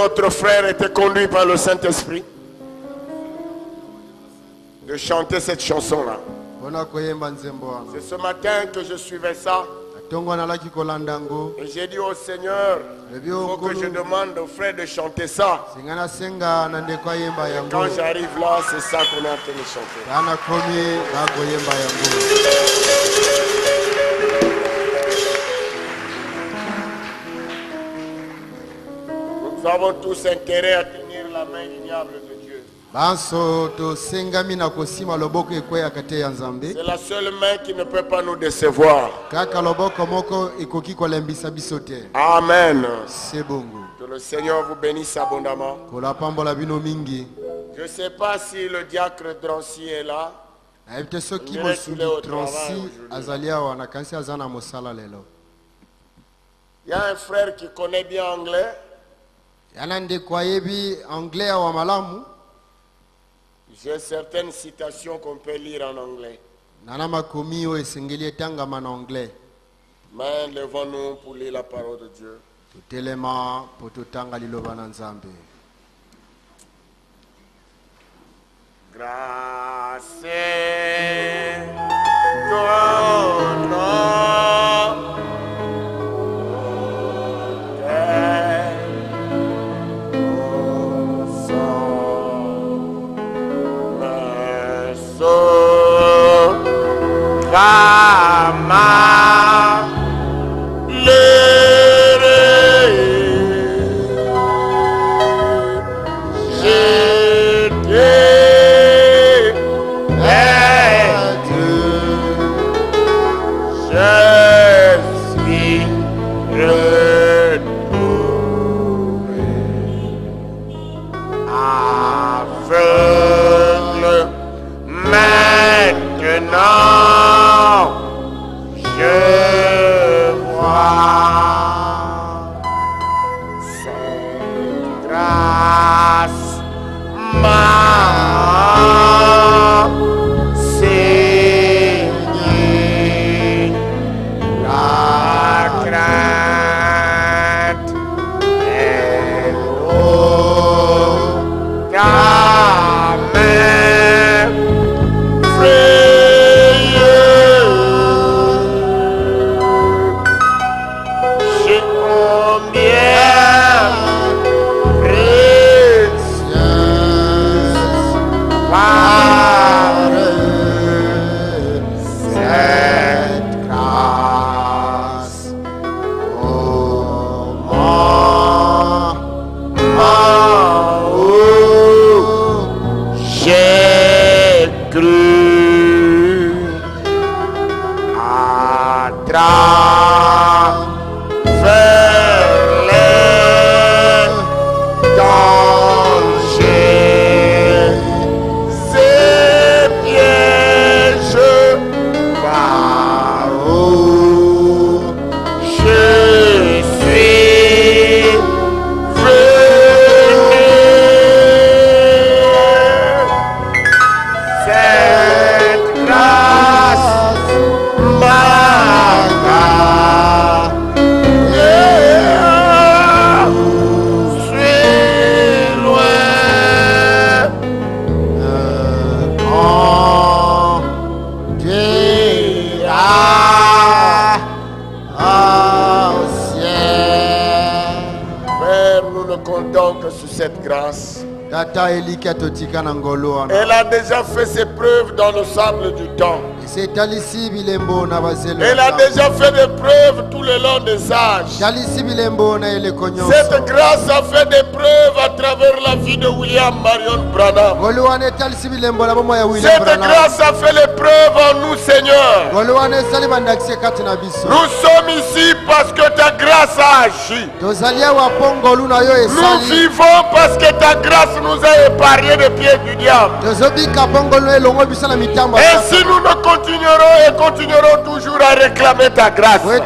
notre frère était conduit par le Saint-Esprit de chanter cette chanson-là. C'est ce matin que je suivais ça. Et j'ai dit au Seigneur, il faut que je demande aux frères de chanter ça. Et quand j'arrive là, c'est ça qu'on est en train de chanter. Nous avons tous intérêt à tenir la main du diable de Dieu. C'est la seule main qui ne peut pas nous décevoir. Amen. Que le Seigneur vous bénisse abondamment. Je ne sais pas si le diacre Drancy est là. Il y a un frère qui connaît bien anglais. J'ai certaines citations qu'on peut lire en anglais. Mais levons-nous pour lire la parole de Dieu. Grâce et ton nom. Elle a déjà fait ses preuves dans le sable du temps. Elle a déjà fait des preuves tout le long des âges. Cette grâce a fait des preuves à travers la vie de William Marion Branham. Cette grâce a fait les preuves en nous, Seigneur. Nous sommes ici parce que ta grâce a agi. Nous vivons parce que ta grâce nous a épargné des pieds du diable. Ainsi nous ne continuerons et continuerons toujours à réclamer ta grâce. Au nom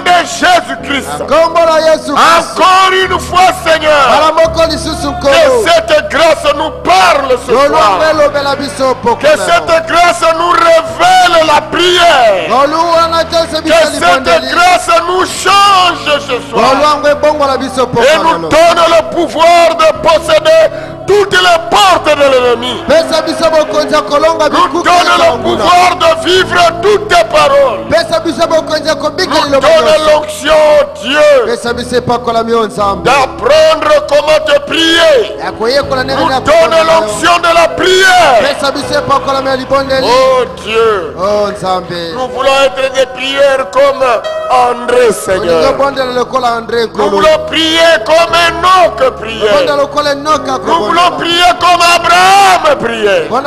de Jésus-Christ. Encore une fois, Seigneur, que cette grâce nous parle parole ce soir. Que cette grâce nous révèle la prière. Que cette grâce nous change ce soir. Et nous donne le pouvoir de posséder toutes les portes de l'ennemi. Nous donne le pouvoir de vivre toutes tes paroles. Nous donne l'onction, Dieu, d'apprendre comment te prier. Nous donne l'onction de la prière. Oh Dieu, nous voulons être des prières comme André, Seigneur. Nous voulons prier comme Enoch priait. Nous voulons prier comme Abraham priait. Nous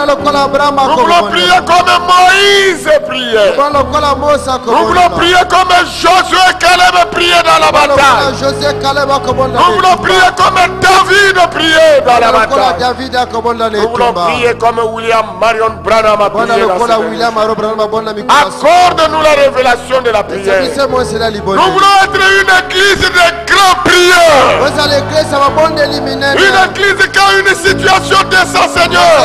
voulons prier comme Moïse priait. Nous voulons prier comme Josué Caleb priait dans la bataille. Nous voulons prier comme David priait dans la bataille. Nous voulons prier comme William Marion Branham a prié dans la bataille. Accorde-nous la révélation de la prière. Nous voulons être une église de grands prieurs. Une église qui a une situation décente, Seigneur.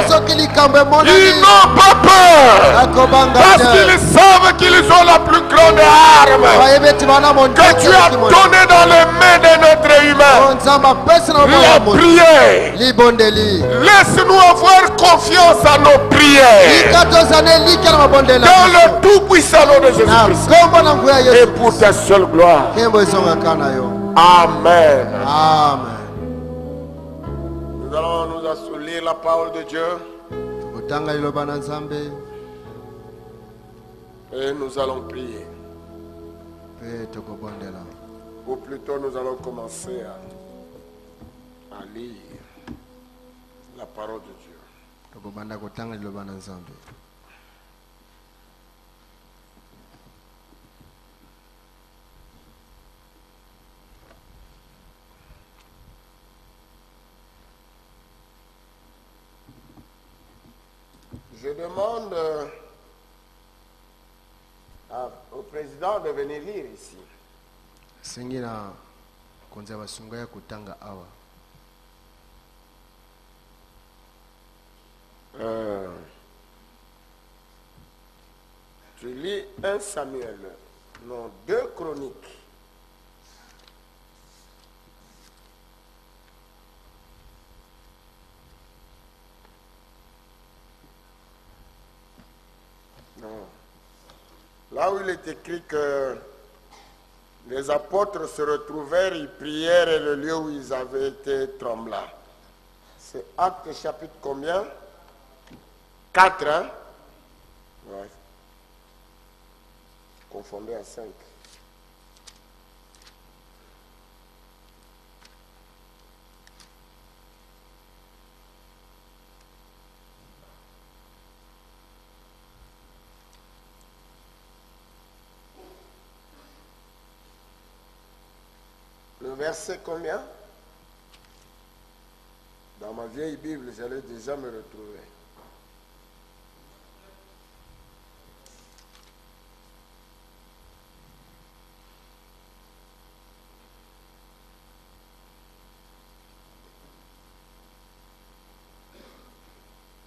Ils n'ont pas peur. Parce qu'ils savent qu'ils ont la plus grande arme que tu as donnée dans les mains de notre humain. La prière. Laisse-nous avoir confiance à nos prières. Dans le tout-puissant nom de Jésus-Christ. Et pour ta seule gloire. Amen. Nous allons nous assolir la parole de Dieu. Et nous allons prier. Ou plutôt nous allons commencer à lire la parole de Dieu. Je demande au président de venir lire ici. Tu lis 1 Samuel, non, 2 Chroniques. Non. Là où il est écrit que les apôtres se retrouvèrent, ils prièrent et le lieu où ils avaient été trembla. C'est Actes chapitre combien? 4, hein? Ouais. Confondé à 5. Le verset combien? Dans ma vieille Bible, j'allais déjà me retrouver.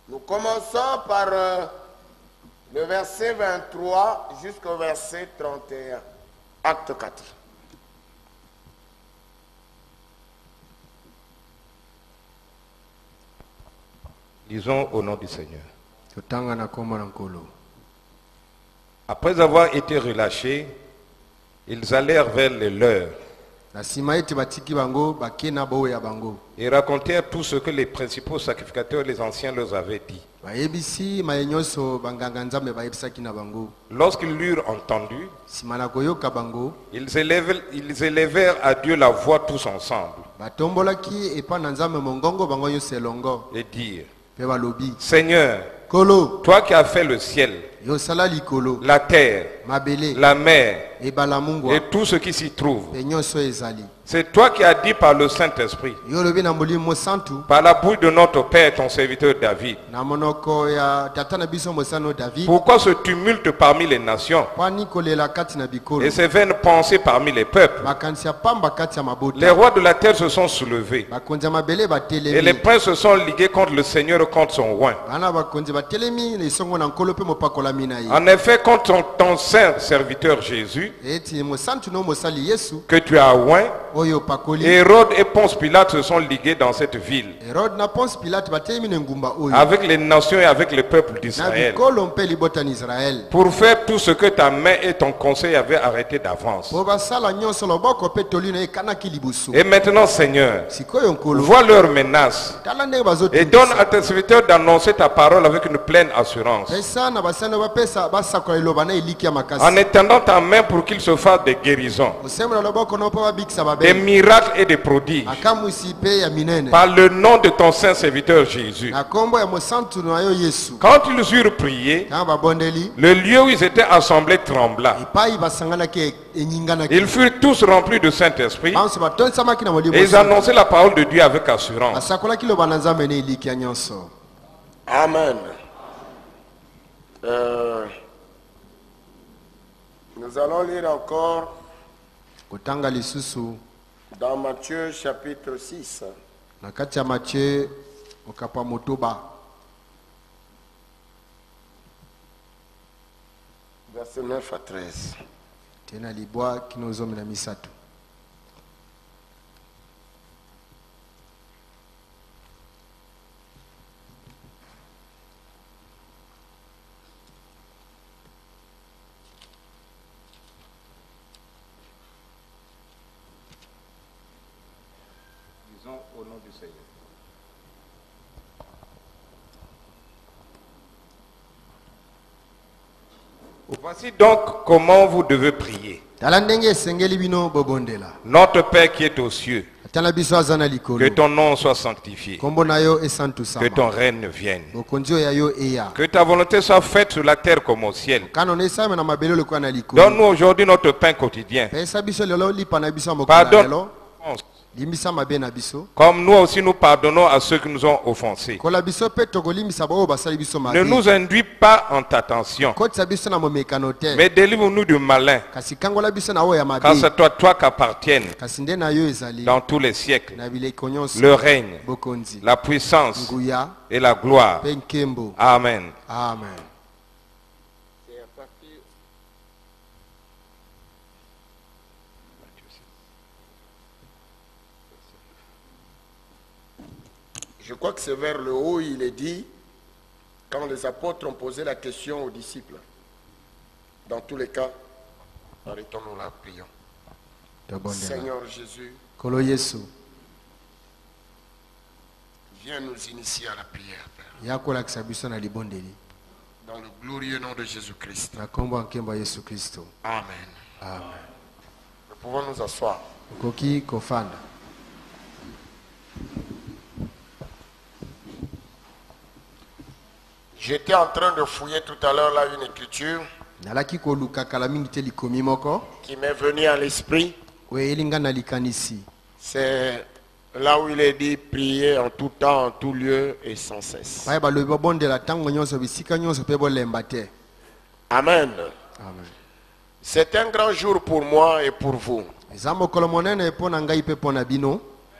Nous commençons par le verset 23 jusqu'au verset 31. Acte 4. Lisons au nom du Seigneur. Après avoir été relâchés, ils allèrent vers les leurs et racontèrent tout ce que les principaux sacrificateurs et les anciens leur avaient dit. Lorsqu'ils l'eurent entendu, ils élevèrent à Dieu la voix tous ensemble et dirent: Seigneur, toi qui as fait le ciel la terre, la mer et tout ce qui s'y trouve. C'est toi qui as dit par le Saint-Esprit, par la bouche de notre Père, ton serviteur David. Pourquoi ce tumulte parmi les nations et ces vaines pensées parmi les peuples? Les rois de la terre se sont soulevés et les princes se sont ligués contre le Seigneur, contre son roi. En effet, contre ton saint serviteur Jésus, que tu as oint, Hérode et Ponce Pilate se sont ligués dans cette ville avec les nations et avec le peuple d'Israël pour faire tout ce que ta main et ton conseil avaient arrêté d'avance. Et maintenant, Seigneur, vois leurs menaces et donne à tes serviteurs d'annoncer ta parole avec une pleine assurance, en étendant ta main pour qu'il se fasse des guérisons, des miracles et des prodiges, par le nom de ton saint serviteur Jésus. Quand ils eurent prié, le lieu où ils étaient assemblés trembla. Ils furent tous remplis de Saint-Esprit et ils annonçaient la parole de Dieu avec assurance. Amen. Nous allons lire encore dans Matthieu chapitre 6. Verset 9 à 13. Au nom du Seigneur. Voici donc comment vous devez prier. Notre Père qui est aux cieux, que ton nom soit sanctifié, que ton règne vienne, que ta volonté soit faite sur la terre comme au ciel. Donne-nous aujourd'hui notre pain quotidien. Pardonne comme nous aussi nous pardonnons à ceux qui nous ont offensés. Ne nous induis pas en tentation, mais délivre-nous du malin, car c'est toi qu'appartiennent dans tous les siècles le règne, la puissance et la gloire. Amen. Amen. Je crois que c'est vers le haut, il est dit, quand les apôtres ont posé la question aux disciples. Dans tous les cas, arrêtons-nous là, prions. Seigneur Jésus, viens nous initier à la prière, Père. Dans le glorieux nom de Jésus-Christ. Amen. Amen. Nous pouvons nous asseoir. J'étais en train de fouiller tout à l'heure là une écriture qui m'est venue à l'esprit. C'est là où il est dit prier en tout temps, en tout lieu et sans cesse. Amen. C'est un grand jour pour moi et pour vous.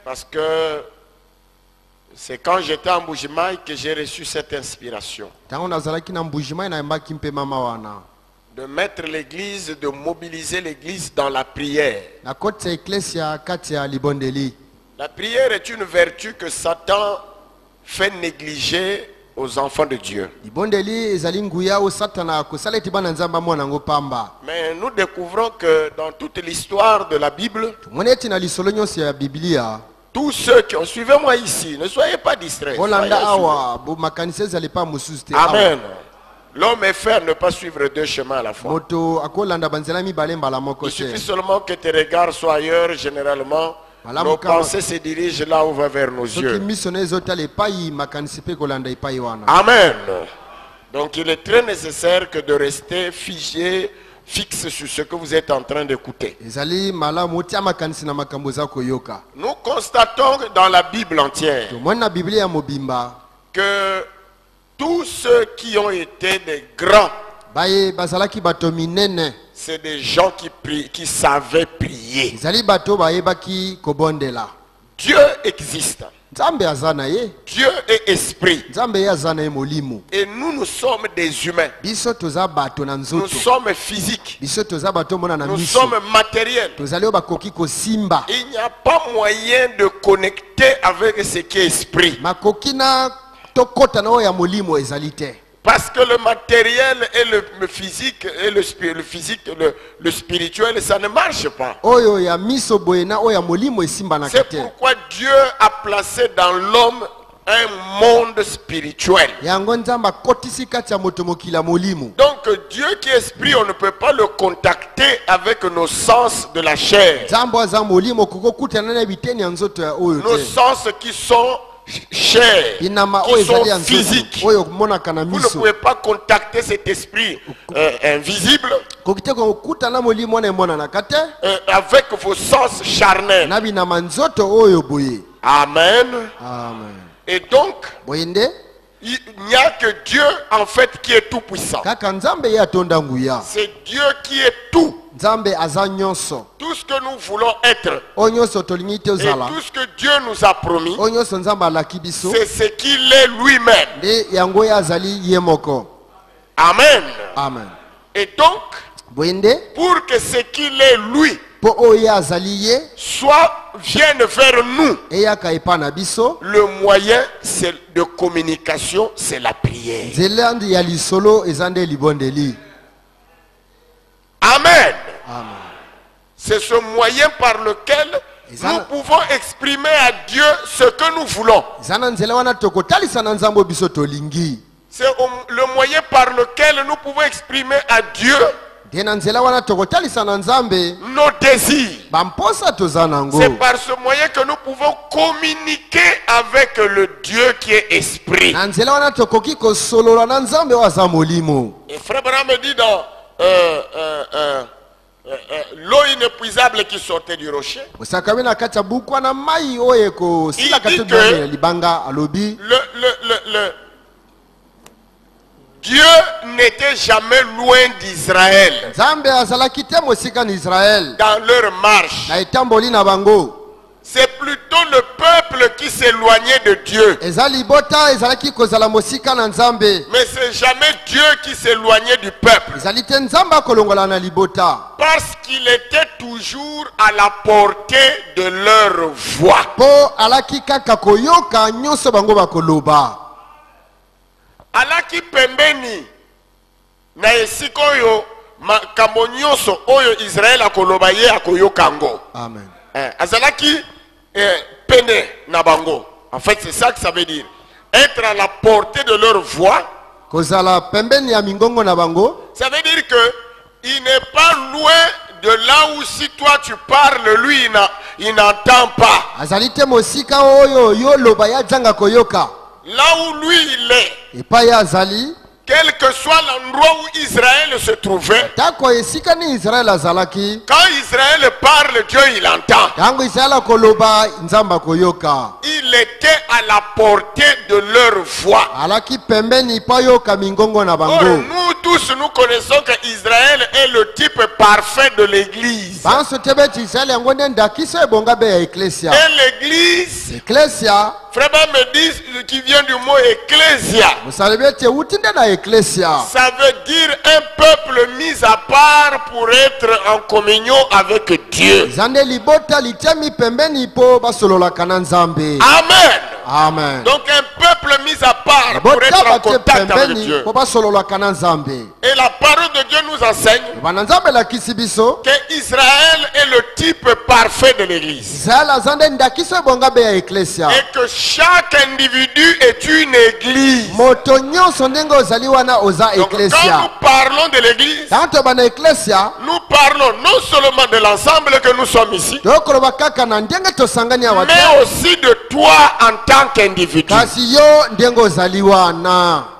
Parce que c'est quand j'étais en Mbujimaï que j'ai reçu cette inspiration. De mettre l'église, de mobiliser l'église dans la prière. La prière est une vertu que Satan fait négliger aux enfants de Dieu. Mais nous découvrons que dans toute l'histoire de la Bible, tous ceux qui ont suivi moi ici, ne soyez pas distraits. Amen. L'homme est fait à ne pas suivre deux chemins à la fois. Il suffit seulement que tes regards soient ailleurs, généralement. Nos pensées se dirigent là où va vers nos yeux. Amen. Donc il est très nécessaire que de rester figé, fixe sur ce que vous êtes en train d'écouter. Nous constatons dans la Bible entière que tous ceux qui ont été des grands, c'est des gens qui savaient prier. Dieu existe. Dieu est esprit. Et nous sommes des humains. Nous sommes physiques. Nous sommes matériels. Il n'y a pas moyen de connecter avec ce qui est esprit. Parce que le matériel et le physique et le spirituel, ça ne marche pas. C'est pourquoi Dieu a placé dans l'homme un monde spirituel. Donc Dieu qui est esprit, on ne peut pas le contacter avec nos sens de la chair. Nos sens qui sont chair, qui sont physiques. Vous ne pouvez pas contacter cet esprit invisible avec vos sens charnels. Amen. Et donc, il n'y a que Dieu en fait qui est tout puissant. C'est Dieu qui est tout. Tout ce que nous voulons être et tout ce que Dieu nous a promis, c'est ce qu'il est lui-même. Amen. Et donc, pour que ce qu'il est lui vienne vers nous, le moyen de communication, c'est la prière. Amen. C'est ce moyen par lequel nous pouvons exprimer à Dieu ce que nous voulons. C'est le moyen par lequel nous pouvons exprimer à Dieu nos désirs. C'est par ce moyen que nous pouvons communiquer avec le Dieu qui est esprit. Et Frère Branham me dit dans l'eau inépuisable qui sortait du rocher, il dit que Dieu n'était jamais loin d'Israël dans leur marche. C'est plutôt le peuple qui s'éloignait de Dieu. Mais c'est jamais Dieu qui s'éloignait du peuple. Parce qu'il était toujours à la portée de leur voix. Alaki pembeni na esiko oyo makambo nyonso oyo Israël akoloba ye akoyokango. Amen. Azalaki pene na bango. En fait, c'est ça que ça veut dire. Être à la portée de leur voix. Ça veut dire que il n'est pas loin de là où si toi tu parles, lui il n'entend pas. Là où lui il est, quel que soit l'endroit où Israël se trouvait, quand Israël parle, Dieu il entend. Il était à la portée de leur voix. Nous tous nous connaissons que Israël est le type parfait de l'église. Et l'église, Frère me dit qui vient du mot ecclésia. Ça veut dire un peuple mis à part pour être en communion avec Dieu. Amen. Amen. Donc un peuple mis à part pour être en contact avec Dieu. Et la parole de Dieu nous enseigne que Israël est le type parfait de l'église. Et que chaque individu est une église. Donc quand nous parlons de l'église, nous parlons non seulement de l'ensemble que nous sommes ici, mais aussi de toi en tant qu'individu.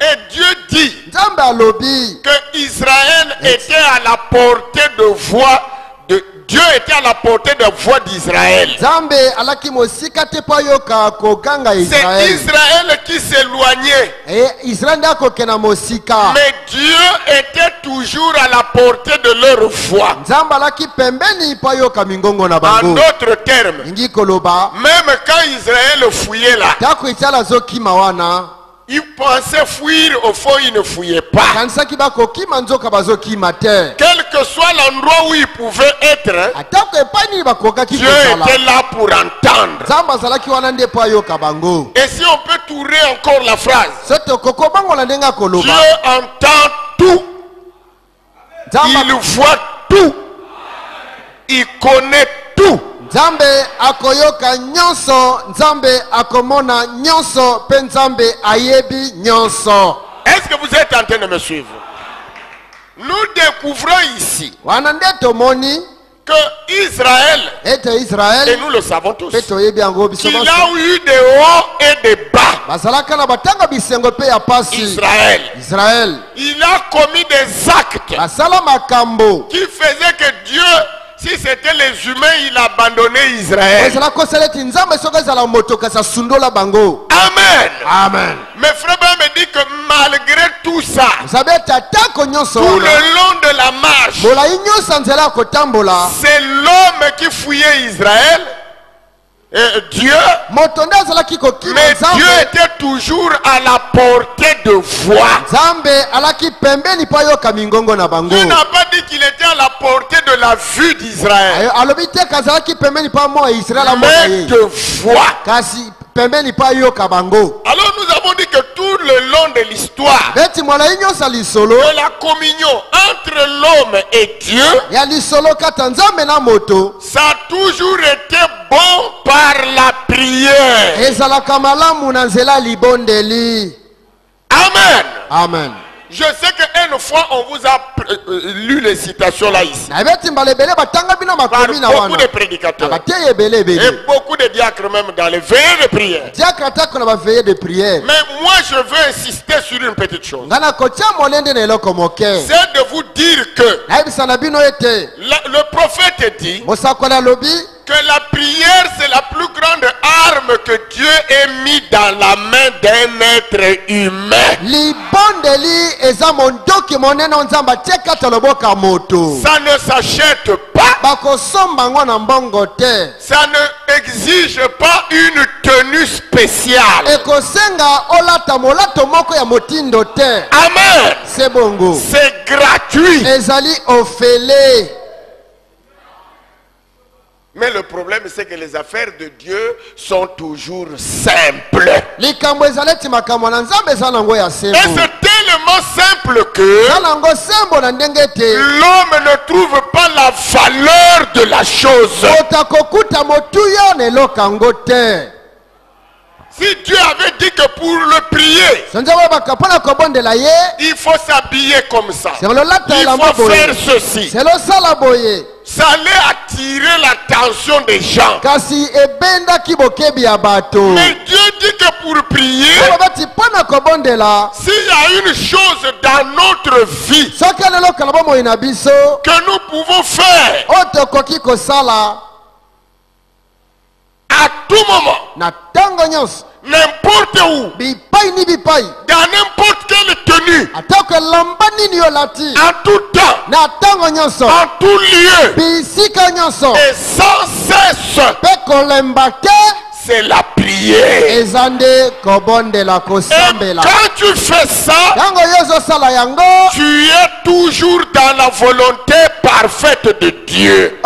Et Dieu dit que Israël était à la portée de voix de Dieu était à la portée de voix d'Israël. C'est Israël qui s'éloignait. Mais Dieu était toujours à la portée de leur voix. En d'autres termes, même quand Israël fouillait là, il pensait fuir, au fond il ne fouillait pas. Quel que soit l'endroit où il pouvait être, Dieu était là pour entendre. Et si on peut tourner encore la phrase, Dieu entend tout, il voit tout, il connaît tout. Nzambe akoyoka nyonso, Nzambe akomona nyonso, pe Nzambe ayebi nyonso. Est-ce que vous êtes en train de me suivre? Nous découvrons ici que Israël, et nous le savons tous, il a eu des hauts et des bas. Israël, il a commis des actes qui faisaient que Dieu, si c'était les humains, il abandonnait Israël. Amen. Amen. Mais frère me dit que malgré tout ça, tout le long de la marche, c'est l'homme qui fouillait Israël. Dieu, mais Dieu était toujours à la portée de voix. Dieu n'a pas dit qu'il était à la portée de la vue d'Israël, mais de voix. Alors nous avons dit que tout le long de l'histoire de la communion entre l'homme et Dieu, ça a toujours été bon par la prière. Amen. Amen. Je sais qu'une fois on vous a lu les citations là ici par beaucoup de prédicateurs et beaucoup de diacres même dans les veillées de prière. Mais moi je veux insister sur une petite chose. C'est de vous dire que le prophète dit que la prière c'est la plus grande arme que Dieu ait mis dans la main d'un être humain. Ça ne s'achète pas. Ça ne exige pas une tenue spéciale. Amen. C'est gratuit. Mais le problème c'est que les affaires de Dieu sont toujours simples. Et c'est tellement simple que l'homme ne trouve pas la valeur de la chose. Si Dieu avait dit que pour le prier, il faut s'habiller comme ça, il faut faire ceci, ça allait attirer l'attention des gens. Mais Dieu dit que pour prier, s'il y a une chose dans notre vie que nous pouvons faire à tout moment, n'importe où, dans n'importe quelle tenue, en tout temps, en tout lieu, et sans cesse, c'est la prière. Et quand tu fais ça, tu es toujours dans la volonté parfaite de Dieu.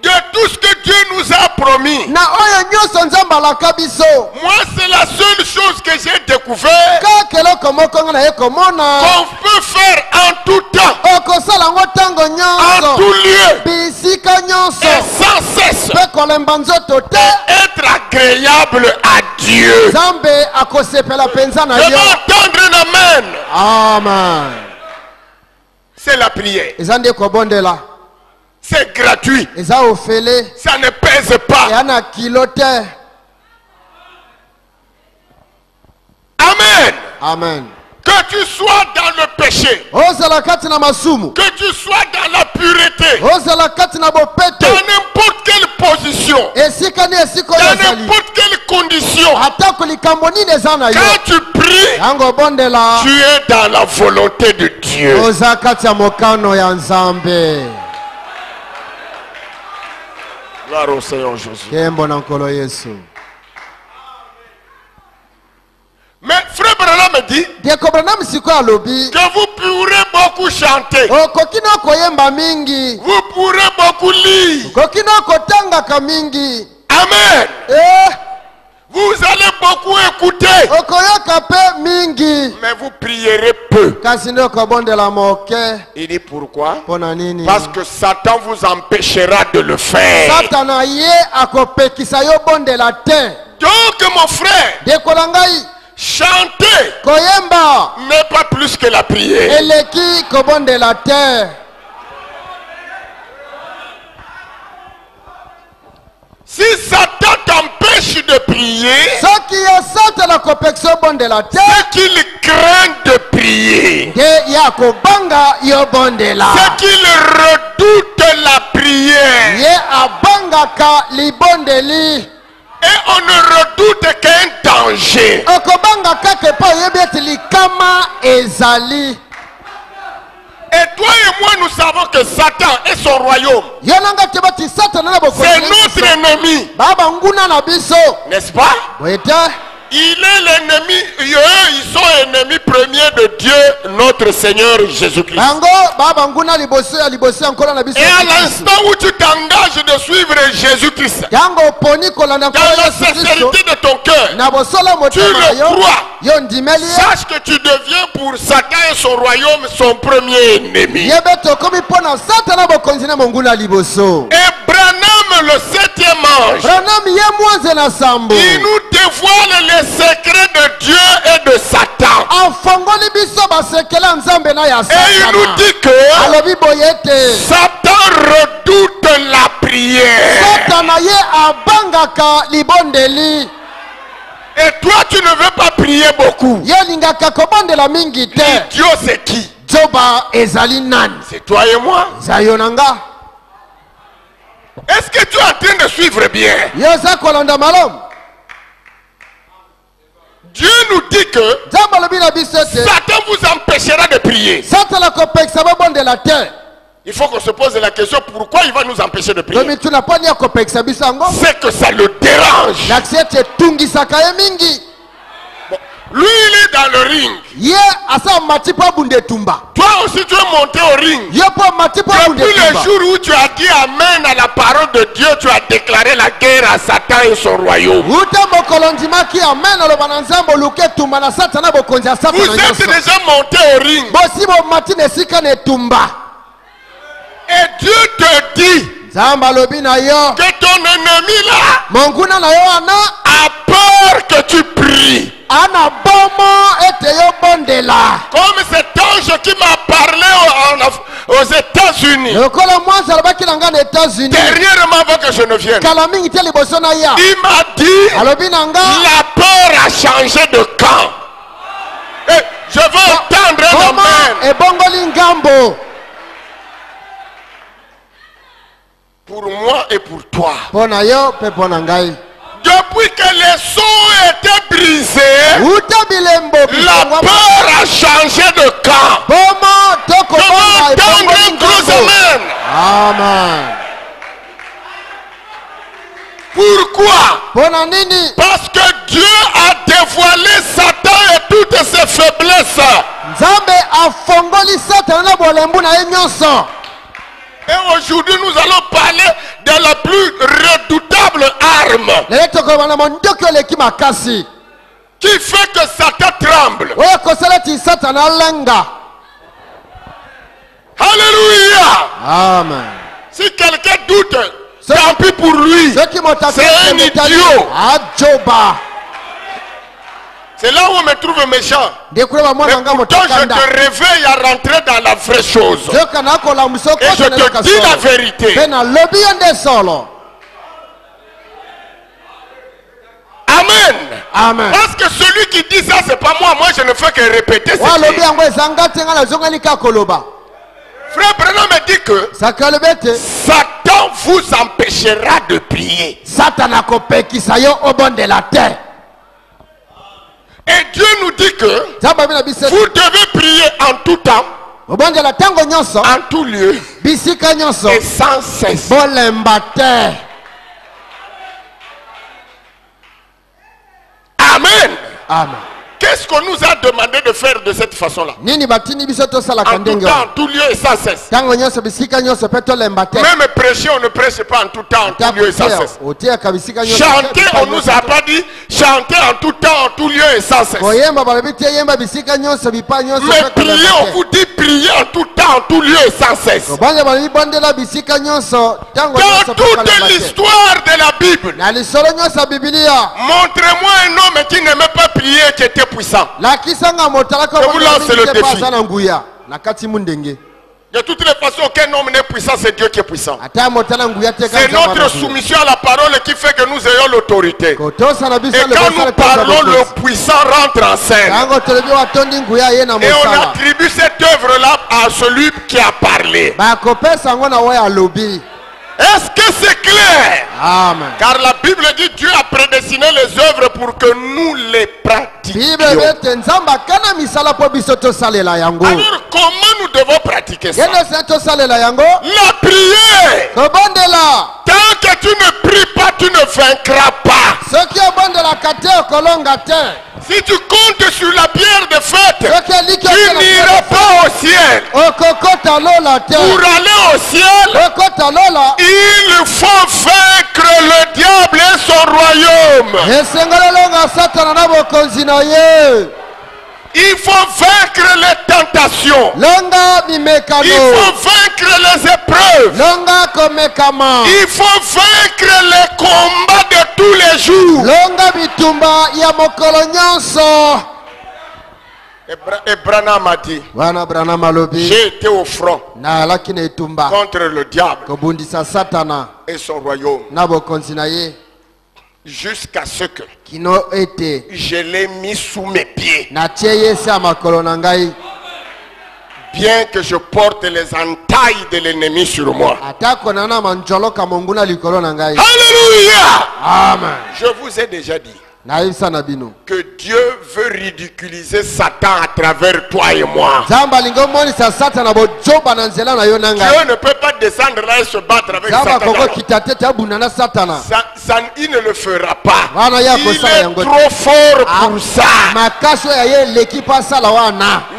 De tout ce que Dieu nous a promis, moi c'est la seule chose que j'ai découvert qu'on peut faire en tout temps, en tout lieu, et sans cesse, et être agréable à Dieu. Je vais entendre un amen. Amen. C'est la prière. C'est gratuit. Ça ne pèse pèse pas. Amen. Amen. Que tu sois dans le péché, que tu sois dans la pureté, dans n'importe quelle position, dans n'importe quelle condition, quand tu pries, tu es dans la volonté de Dieu. Gloire au Seigneur Jésus. Mais frère Branham me dit que vous pourrez beaucoup chanter, vous pourrez beaucoup lire. Amen. Vous allez beaucoup écouter, mais vous prierez peu. Il dit pourquoi? Parce que Satan vous empêchera de le faire. Donc mon frère, chanter n'est pas plus que la prière. Si Satan t'empêche de prier, c'est qu'il craint de prier, c'est qu'il redoute la prière. Et on ne redoute qu'un danger. Et toi et moi, nous savons que Satan et son royaume, c'est notre ennemi. N'est-ce pas? Il est l'ennemi, ils sont ennemis premiers de Dieu, notre Seigneur Jésus-Christ. Et à l'instant où tu t'engages de suivre Jésus-Christ, dans la sincérité de ton cœur, tu le crois, sache que tu deviens pour Satan et son royaume son premier ennemi. Et Branham, le septième ange, il nous dévoile les secrets de Dieu et de Satan. Et il nous dit que Satan redoute la prière. Et toi tu ne veux pas prier beaucoup. Dieu c'est qui? C'est toi et moi. Est-ce que tu es en train de suivre bien? Dieu nous dit que Satan vous empêchera de prier. Il faut qu'on se pose la question, pourquoi il va nous empêcher de prier? C'est que ça le dérange. Bon, lui il est dans le ring. Toi aussi tu es monté au ring. Depuis le jour où tu as dit amen à la parole de Dieu, tu as déclaré la guerre à Satan et son royaume. Vous êtes déjà monté au ring. Et Dieu te dit que ton ennemi là a peur que tu pries. Comme cet ange qui m'a parlé aux États-Unis. Dernièrement avant que je ne vienne, il m'a dit la peur a changé de camp. Et je veux entendre un amen. Pour moi et pour toi. Depuis que les sceaux étaient brisés, la peur a changé de camp. Je veux entendre un gros amen. Amen. Pourquoi? Parce que Dieu a dévoilé Satan et toutes ses faiblesses. Et aujourd'hui, nous allons parler de la plus redoutable arme qui fait que Satan tremble. Alléluia. Amen. Si quelqu'un doute, tant pis pour lui. C'est un idiot. C'est là où on me trouve méchant. Mais pourtant je te réveille à rentrer dans la vraie chose. Et je te dis la vérité. Amen. Amen. Parce que celui qui dit ça, c'est pas moi. Moi, je ne fais que répéter ce qui est. Frère Branham me dit que Satan vous empêchera de prier. Et Dieu nous dit que vous devez prier en tout temps, en tout lieu, et sans cesse. Amen. Amen. Qu'est-ce qu'on nous a demandé de faire de cette façon-là? En tout temps, en tout lieu et sans cesse. Même prêcher, on ne prêche pas en tout temps, en tout lieu et sans cesse. Chanter, on ne nous a pas dit chanter en tout temps, en tout lieu et sans cesse. Mais prier, on vous dit prier en tout temps, en tout lieu et sans cesse. Dans toute l'histoire de la Bible, montrez-moi un homme qui n'aimait pas prier, qui était puissant. Je vous lance le défi. De toutes les façons, aucun homme n'est puissant, c'est Dieu qui est puissant. C'est notre soumission à la parole qui fait que nous ayons l'autorité. Et quand nous parlons, le puissant rentre en scène. Et on attribue cette œuvre-là à celui qui a parlé. Est-ce que c'est clair? Amen. Car la Bible dit Dieu a prédestiné les œuvres pour que nous les pratiquions. Alors comment nous devons pratiquer ça? La prière. Tant que tu ne pries pas, tu ne vaincras pas. Si tu comptes sur la pierre de fête, tu n'iras pas au ciel. Pour aller au ciel, il faut vaincre le diable et son royaume. Il faut vaincre les tentations. Il faut vaincre les épreuves. Il faut vaincre les combats de tous les jours. Et Branham a dit, j'ai été au front contre le diable et son royaume jusqu'à ce que je l'ai mis sous mes pieds. Bien que je porte les entailles de l'ennemi sur moi. Alléluia. Amen. Je vous ai déjà dit que Dieu veut ridiculiser Satan à travers toi et moi. Dieu ne peut pas descendre là et se battre avec Satan. Il ne le fera pas. Il est trop fort pour ça.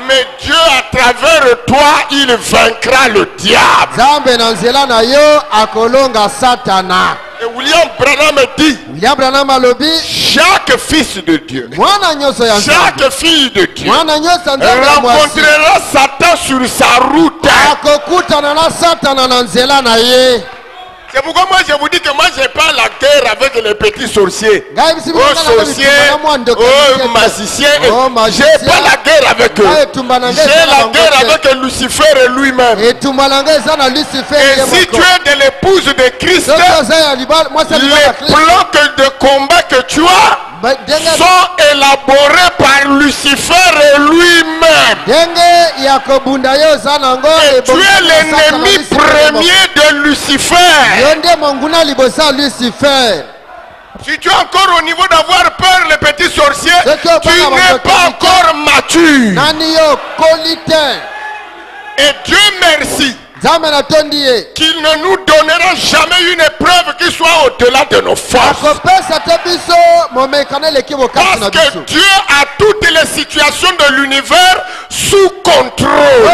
Mais Dieu à travers toi, il vaincra le diable. Et William Branham dit, chaque fils de Dieu, chaque fille de Dieu rencontrera Satan sur sa route. C'est pourquoi moi je vous dis que moi j'ai pas la guerre avec les petits sorciers. Sorciers, magiciens. J'ai pas la guerre avec eux. J'ai la guerre avec Lucifer et lui-même. Et si tu es de l'épouse de Christ, les plans de combat que tu as sont élaborés par Lucifer et lui-même. Et tu es l'ennemi premier de Lucifer. Si tu es encore au niveau d'avoir peur, les petits sorciers, tu n'es pas encore mature. Et Dieu merci qu'il ne nous donnera jamais une épreuve qui soit au-delà de nos forces. Parce que Dieu a toutes les situations de l'univers sous contrôle.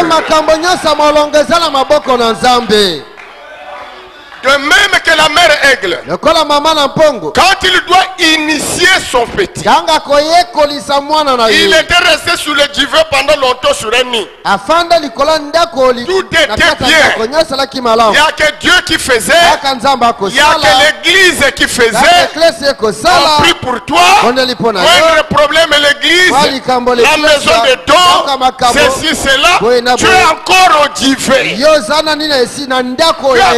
De même que la mère aigle, quand il doit initier son petit, il était resté sous le duvet pendant longtemps sur un nid. Tout était bien. Il n'y a que Dieu qui faisait, il n'y a que l'église qui faisait. On prie pour toi. Le problème est l'église, la maison de dons, ceci, cela. Tu es encore au duvet. Tu es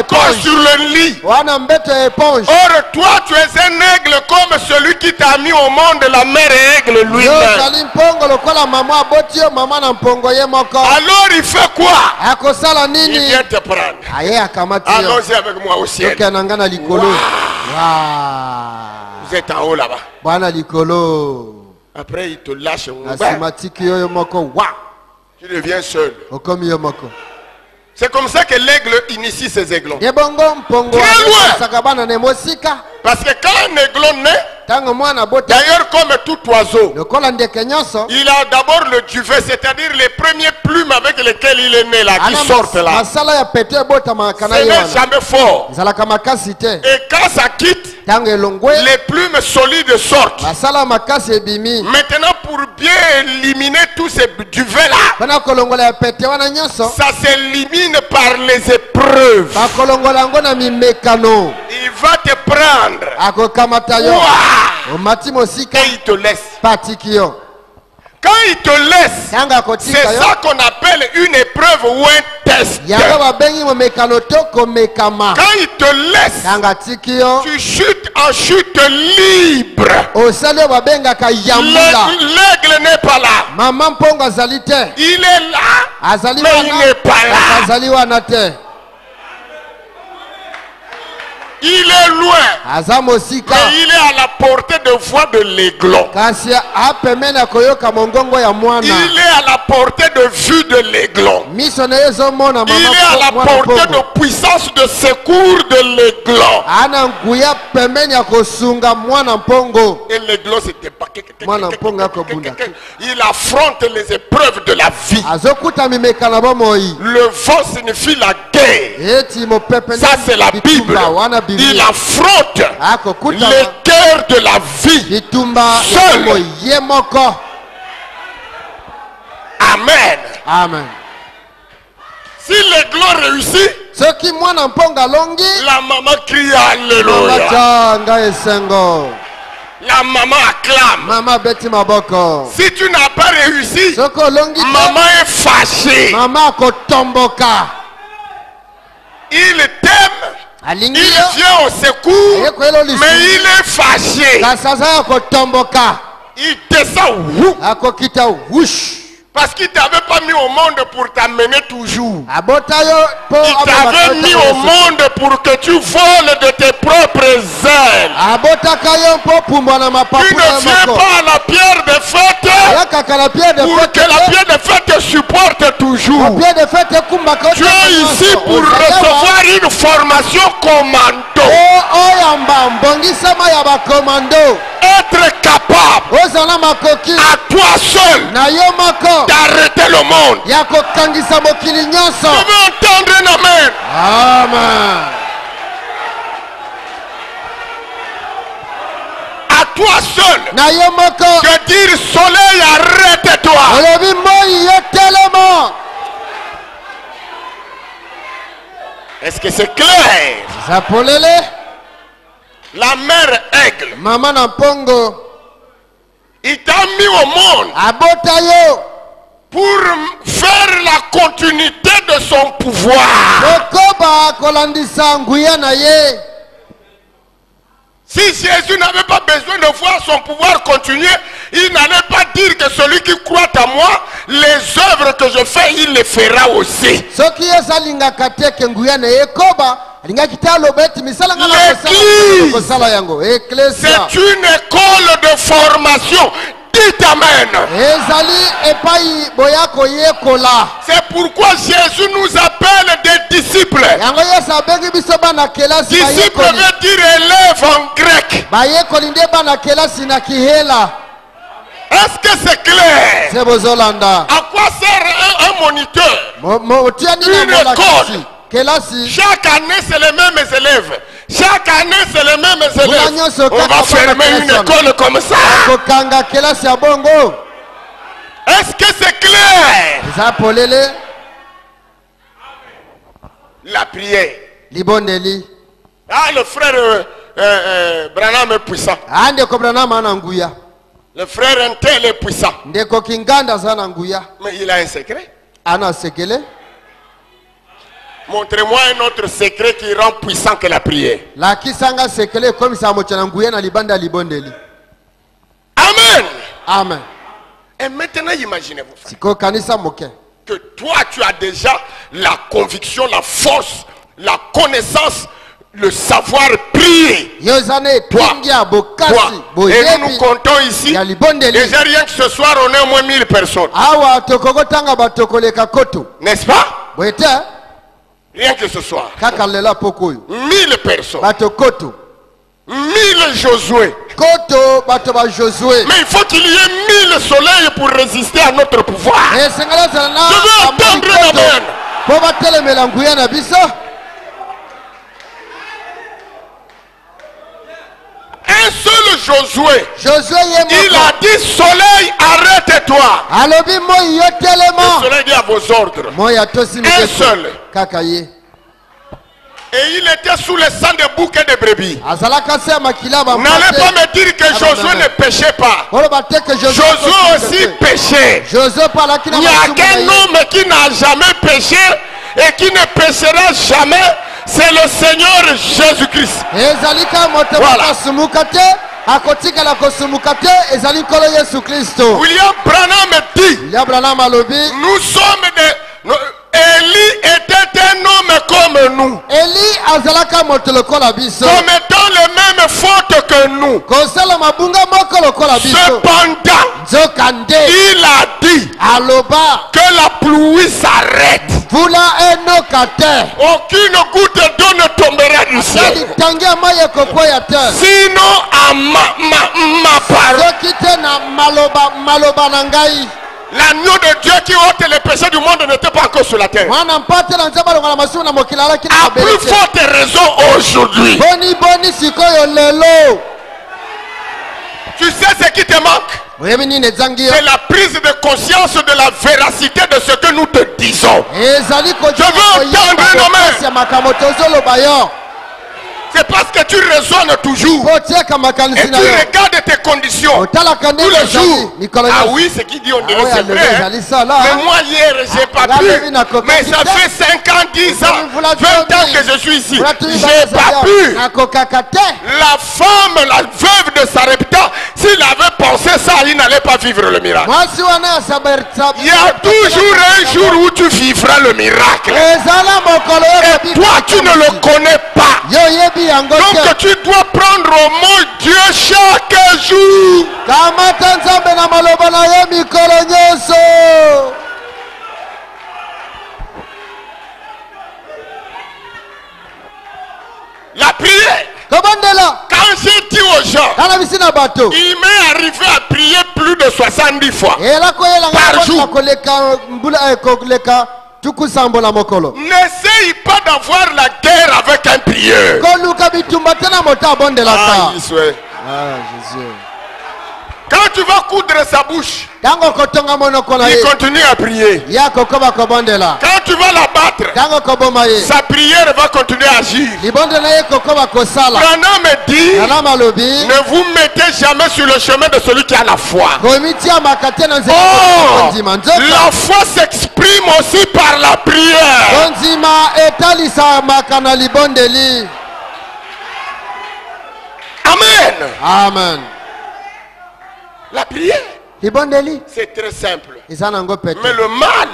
encore sur le de lit. Or, toi, tu es un aigle comme celui qui t'a mis au monde, la mère aigle lui-même. Alors, il fait quoi? Il vient te prendre. Allons-y avec moi au ciel. Wow. Vous êtes en haut là-bas. Après, il te lâche. Tu deviens seul. C'est comme ça que l'aigle initie ses aiglons. Très loin. Parce que quand un aiglon naît, d'ailleurs comme tout oiseau, il a d'abord le duvet, c'est-à-dire les premiers plumes avec lesquelles il est né là, qui sortent là. Ce n'est jamais fort. Et quand ça quitte, les plumes solides sortent. Maintenant, pour bien éliminer tous ces duvets là, ça s'élimine par les épreuves. Il va te prendre. Et il te laisse. Quand il te laisse, c'est ça qu'on appelle une épreuve ou un test. Quand il te laisse, tu chutes en chute libre. L'aigle n'est pas là. Il est là, mais il n'est pas là. Il est loin, mais il est à la portée de voix de l'aiglon. Il est à la portée de vue de l'aiglon. Il est à la portée de puissance de secours de l'aiglon. Et l'aiglon se débat. Il affronte les épreuves de la vie. Le vent signifie la guerre. Ça c'est la Bible. Il affronte les guerres de la vie seul. Amen. Amen. Si l'aiglon réussit, la maman crie alléluia. La maman acclame. Si tu n'as pas réussi, maman est fâchée. Il t'aime. Il vient au secours, mais il est fâché. Il descend. Parce qu'il ne t'avait pas mis au monde pour t'amener toujours. Il t'avait mis au monde pour que tu voles de tes propres ailes. Tu ne viens pas à la pierre de fête pour que la pierre de fête te supporte toujours. Tu es ici pour recevoir une formation commando. Être capable à toi seul d'arrêter le monde. Je veux entendre un amen. Amen. À toi seul de dire soleil, arrête-toi. Est-ce que c'est clair? La mère aigle, il t'a mis au monde pour faire la continuité de son pouvoir. Si Jésus n'avait pas besoin de voir son pouvoir continuer, il n'allait pas dire que celui qui croit à moi, les œuvres que je fais, il les fera aussi. L'église, c'est une école de formation. Dites amen. C'est pourquoi Jésus nous appelle des disciples. Disciple veut dire élève en grec. Est-ce que c'est clair? À quoi sert un moniteur? Une école. Chaque année c'est les mêmes élèves. Chaque année c'est les mêmes élèves. On va fermer une école comme ça. Est-ce que c'est clair? La prière. Ah, le frère Branham est puissant. Le frère Intel est puissant. Mais il a un secret. Montrez-moi un autre secret qui rend puissant que la prière. Amen. Amen. Et maintenant, imaginez-vous que toi, tu as déjà la conviction, la force, la connaissance, le savoir prier. Toi. Et nous comptons ici. Déjà rien que ce soir, on est au moins 1000 personnes. N'est-ce pas? Rien que ce soir. 1000 personnes. 1000 Josué. Mais il faut qu'il y ait 1000 soleils pour résister à notre pouvoir. Je veux entendre l'amen. Un seul Josué, il a dit soleil, arrête-toi. Le soleil dit à vos ordres. Un seul. Et il était sous le sang de boucs et de brebis. N'allez pas me dire que Josué ne péchait pas. Josué aussi péchait. Il n'y a qu'un homme qui n'a jamais péché et qui ne péchera jamais. C'est le Seigneur Jésus-Christ. Voilà. William Branham dit, nous sommes des... Élie était un homme comme nous, commettant les mêmes fautes que nous. Cependant, il a dit que la pluie s'arrête. Aucune goutte d'eau ne tombera du ciel. Sinon, à ma parole, l'agneau de Dieu qui ôte les péchés du monde n'était pas encore sur la terre. À plus forte raison aujourd'hui. Tu sais ce qui te manque? C'est la prise de conscience de la véracité de ce que nous te disons. Je veux entendre nos mains. C'est parce que tu raisonnes toujours. Et tu regardes tes conditions tous les jours. Ah oui, ce qu'il dit, on dirait c'est vrai. Mais moi hier, j'ai pas pu. Mais ça fait 5 ans, 10 ans, 20 ans que je suis ici. J'ai pas pu. La femme, la veuve de Sarepta, s'il avait pensé ça, il n'allait pas vivre le miracle. Il y a toujours un jour où tu vivras le miracle. Et toi, tu ne le connais pas. Donc tu dois prendre au mot Dieu chaque jour. La prière. Quand j'ai dit aux gens, il m'est arrivé à prier plus de 70 fois par jour. N'essaye pas d'avoir la guerre avec un prieur. Quand tu vas coudre sa bouche, il continue à prier. Quand tu vas la battre, sa prière va continuer à agir. Branham me dit, ne vous mettez jamais sur le chemin de celui qui a la foi. Oh, la foi s'exprime aussi par la prière. Amen. Amen. La prière, c'est très simple. Mais le mal,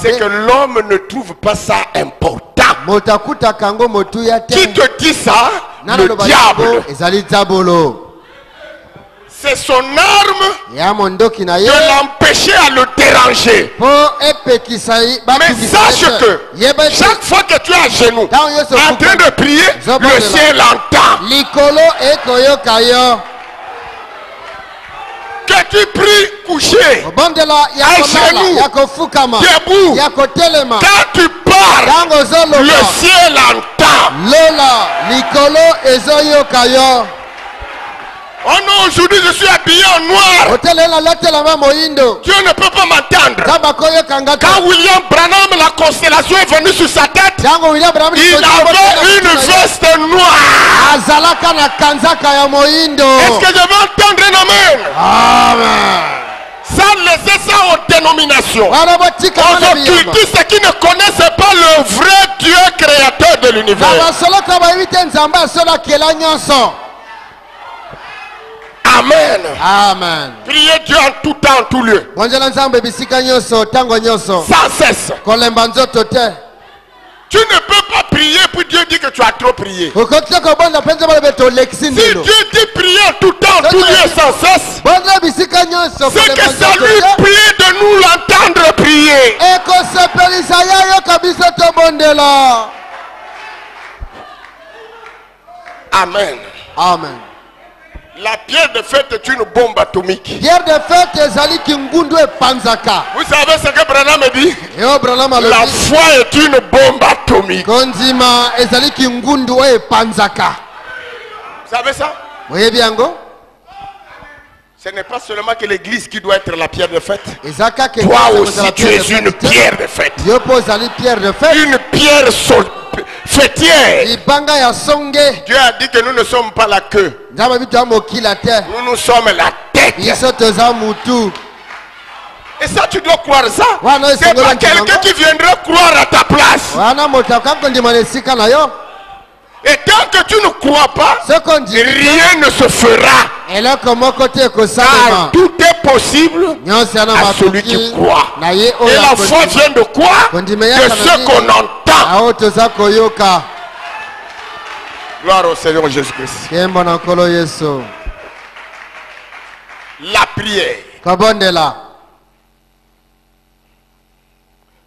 c'est que l'homme ne trouve pas ça important. Qui te dit ça? Le diable. C'est son arme de l'empêcher à le déranger. Mais sache que chaque fois que tu es à genoux en train de prier, le ciel entend. Que tu pries couché, à genoux, debout, quand tu parles, le ciel entend. Oh non, aujourd'hui je suis habillé en noir. Dieu ne peut pas m'entendre. Quand William Branham, la constellation est venue sur sa tête, il avait une veste noire. Est-ce que je vais entendre une amen? Amen. Sans laisser ça aux dénominations, aux occultistes qui ne connaissent pas le vrai Dieu créateur de l'univers. Amen. Amen. Priez Dieu en tout temps, en tout lieu. Sans cesse. Tu ne peux pas prier puis Dieu dit que tu as trop prié. Si Dieu dit prier en tout temps, en tout lieu, sans cesse, c'est que ça lui plaît de nous l'entendre prier. Amen. Amen. La pierre de fête est une bombe atomique. Pierre de fête est Vous savez ce que Branham dit? La foi est une bombe atomique. Vous savez ça? Ce n'est pas seulement que l'église qui doit être la pierre de fête. Toi aussi tu es une pierre de fête. Une pierre fêtière. Dieu a dit que nous ne sommes pas la queue. Nous sommes la tête. Et ça tu dois croire ça. C'est pas quelqu'un qui viendra croire à ta place. Et tant que tu ne crois pas, rien ne se fera. Car tout est possible à celui qui croit. Et la foi vient de quoi? De ce qu'on entend. Gloire au Seigneur Jésus-Christ. La prière.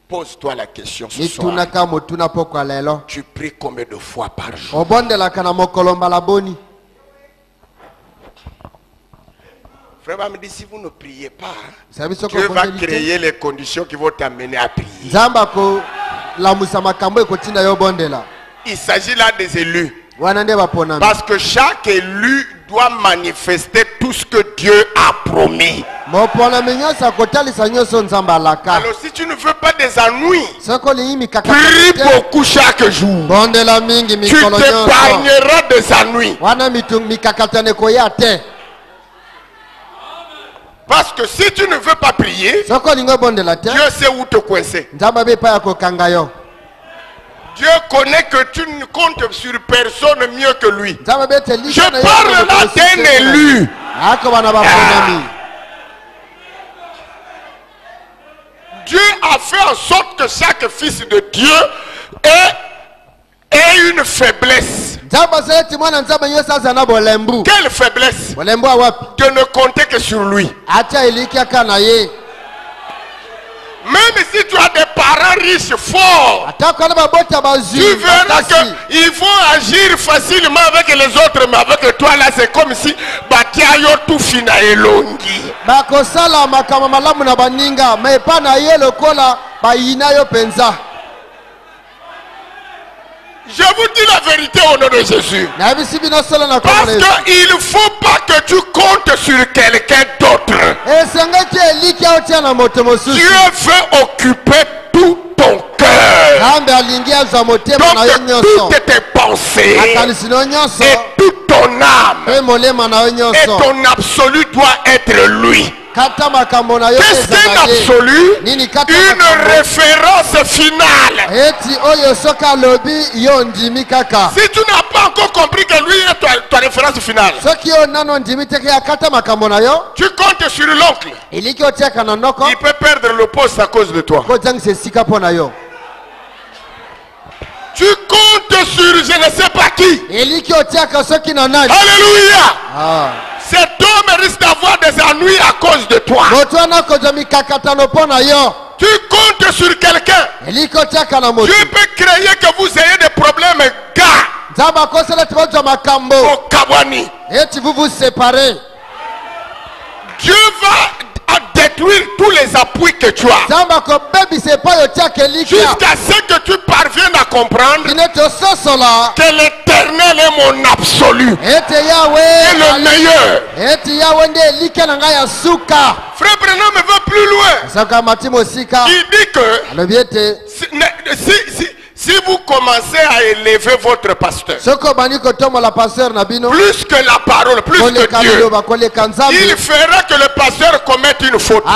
Pose-toi la question ce soir. Tu pries combien de fois par jour? Frère me dit, si vous ne priez pas, Dieu va créer les conditions qui vont t'amener à prier. Il s'agit là des élus. Parce que chaque élu doit manifester tout ce que Dieu a promis. Alors si tu ne veux pas des ennuis, prie beaucoup chaque jour. Tu t'épargneras des ennuis. Parce que si tu ne veux pas prier, Dieu sait où te coincer. Dieu connaît que tu ne comptes sur personne mieux que lui. Je parle là d'un élu. Dieu a fait en sorte que chaque fils de Dieu ait une faiblesse. Quelle faiblesse? De ne compter que sur lui. Même si tu as des parents riches, forts, tu verras qu'ils vont agir facilement avec les autres, mais avec toi là c'est comme si Batiayo tout fina elongi. Je vous dis la vérité au nom de Jésus. Parce qu'il ne faut pas que tu comptes sur quelqu'un d'autre. Dieu veut occuper tout ton cœur. Donc toutes tes pensées et toute ton âme et ton absolu doit être lui. Qu'est-ce qu'un absolu? Une référence finale. Si tu n'as pas encore compris que lui est ta référence finale, tu comptes sur l'oncle. Il peut perdre le poste à cause de toi. Tu comptes sur je ne sais pas qui. Alléluia. Cet homme risque d'avoir des ennuis à cause de toi. Tu comptes sur quelqu'un. Dieu peut créer que vous ayez des problèmes, gars. Au Kabwani. Vous vous séparez. Dieu va détruire tous les appuis que tu as. Jusqu'à ce que tu parviennes à comprendre que l'Éternel est mon absolu. Et le meilleur. Frère Branham va plus loin. Il dit que si Si vous commencez à élever votre pasteur, plus que la parole, plus que Dieu, il fera que le pasteur commette une faute. Il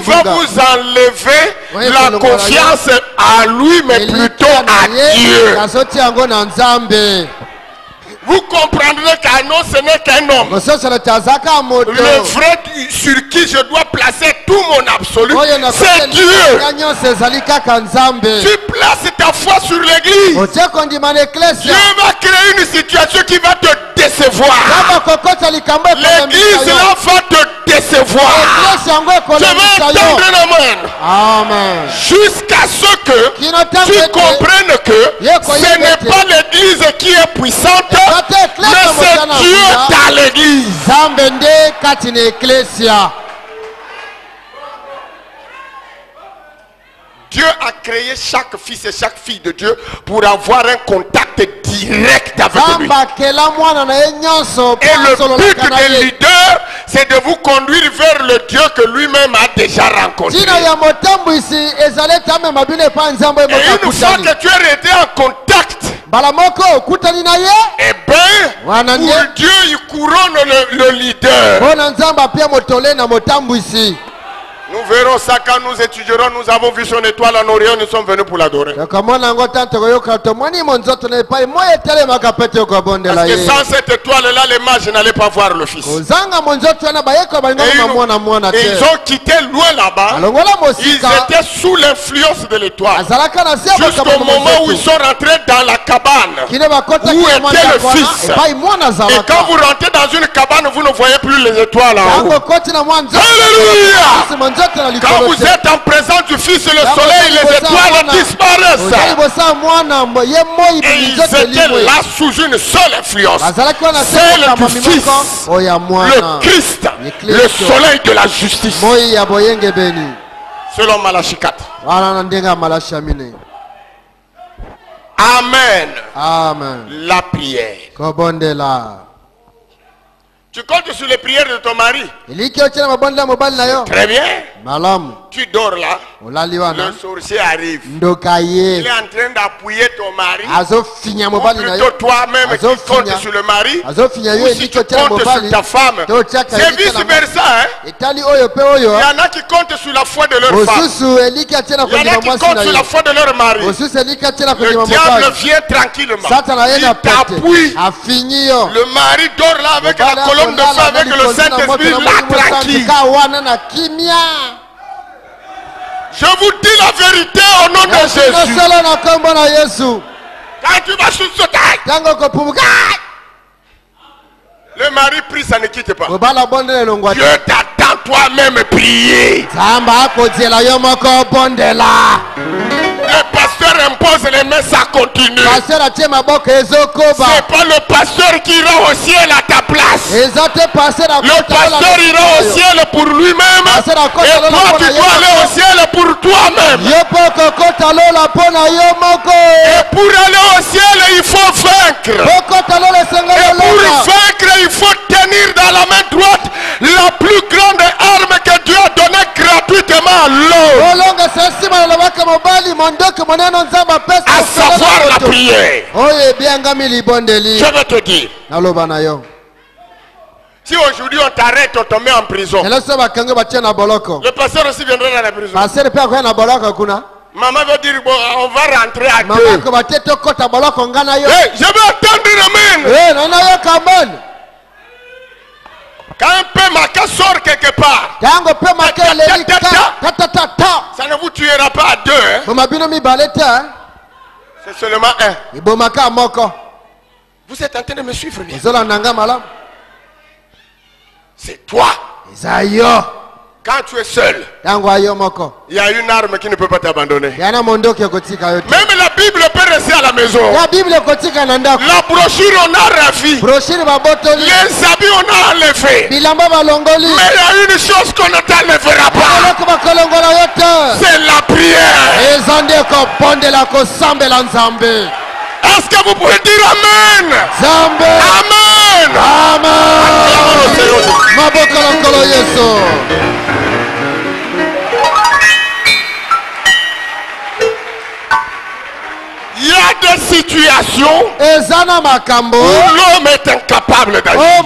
va vous enlever la confiance à lui, mais plutôt à Dieu. Vous comprendrez qu'un homme, ce n'est qu'un homme. Le vrai sur qui je dois placer tout mon absolu, c'est Dieu. Tu places ta foi sur l'église. Dieu va créer une situation qui va te décevoir. L'église là va te décevoir. Je vais entendre Amen. Jusqu'à ce que tu comprennes que ce n'est pas l'église qui est puissante, mais c'est Dieu dans l'église. Dieu a créé chaque fils et chaque fille de Dieu pour avoir un contact direct avec lui. Et le but des leaders, c'est de vous conduire vers le Dieu que lui-même a déjà rencontré. Et une fois que tu es resté en contact, eh bien, pour Dieu, il couronne le leader. Nous verrons ça quand nous étudierons. Nous avons vu son étoile en Orient. Nous sommes venus pour l'adorer. Parce que sans cette étoile-là, les mages n'allaient pas voir le Fils. Et ils ont quitté loin là-bas. Ils étaient sous l'influence de l'étoile. Jusqu'au moment où ils sont rentrés dans la cabane où était le Fils. Et quand vous rentrez dans une cabane, vous ne voyez plus les étoiles en haut. Alléluia! Quand vous êtes en présence du Fils, le soleil et les étoiles disparaissent. Et ils étaient là sous une seule influence. Celle du Fils, le Christ, le soleil de la justice. Selon Malachie 4. Amen. Amen. La prière. Tu comptes sur les prières de ton mari? Très bien. Tu dors là. Le sorcier arrive. Il est en train d'appuyer ton mari. Ou plutôt toi-même qui comptes sur le mari. Ou si tu comptes sur ta femme. C'est vice versa. Hein? Il y en a qui comptent sur la foi de leur femme. Il y en a qui comptent sur la foi de leur mari. Le diable vient tranquillement. Il t'appuie. Le mari dort là avec la colonne de feu, avec le Saint-Esprit là tranquille. Je vous dis la vérité au nom de Jésus. Quand tu vas sous ce taille, le mari prie, ça ne quitte pas. Dieu t'attend toi-même prier. Le pasteur impose les mains, ça continue. C'est pas le pasteur qui ira au ciel à ta place. Le pasteur ira au ciel pour lui-même. Et toi, tu dois aller au ciel pour toi-même. Et pour aller au ciel, il faut vaincre. Et pour vaincre, il faut tenir dans la main droite la plus grande arme que Dieu a donnée gratuitement à l'homme. À savoir la prière. Je vais te dire. Si aujourd'hui on t'arrête, on te met en prison, le pasteur aussi viendra dans la prison. Maman veut dire bon, on va rentrer à deux. Hey, je vais attendre amen. Quand un peu maca sort quelque part, ça ne vous tuera pas à deux. Hein? C'est seulement un. Vous êtes en train de me suivre bien. C'est toi. Quand tu es seul, il y a une arme qui ne peut pas t'abandonner. Même la Bible peut rester à la maison. La brochure on a ravi. Les habits on a enlevé. Mais il y a une chose qu'on ne t'enlèvera pas. C'est la prière. Est-ce que vous pouvez dire Amen? Amen. situation où l'homme est incapable d'agir.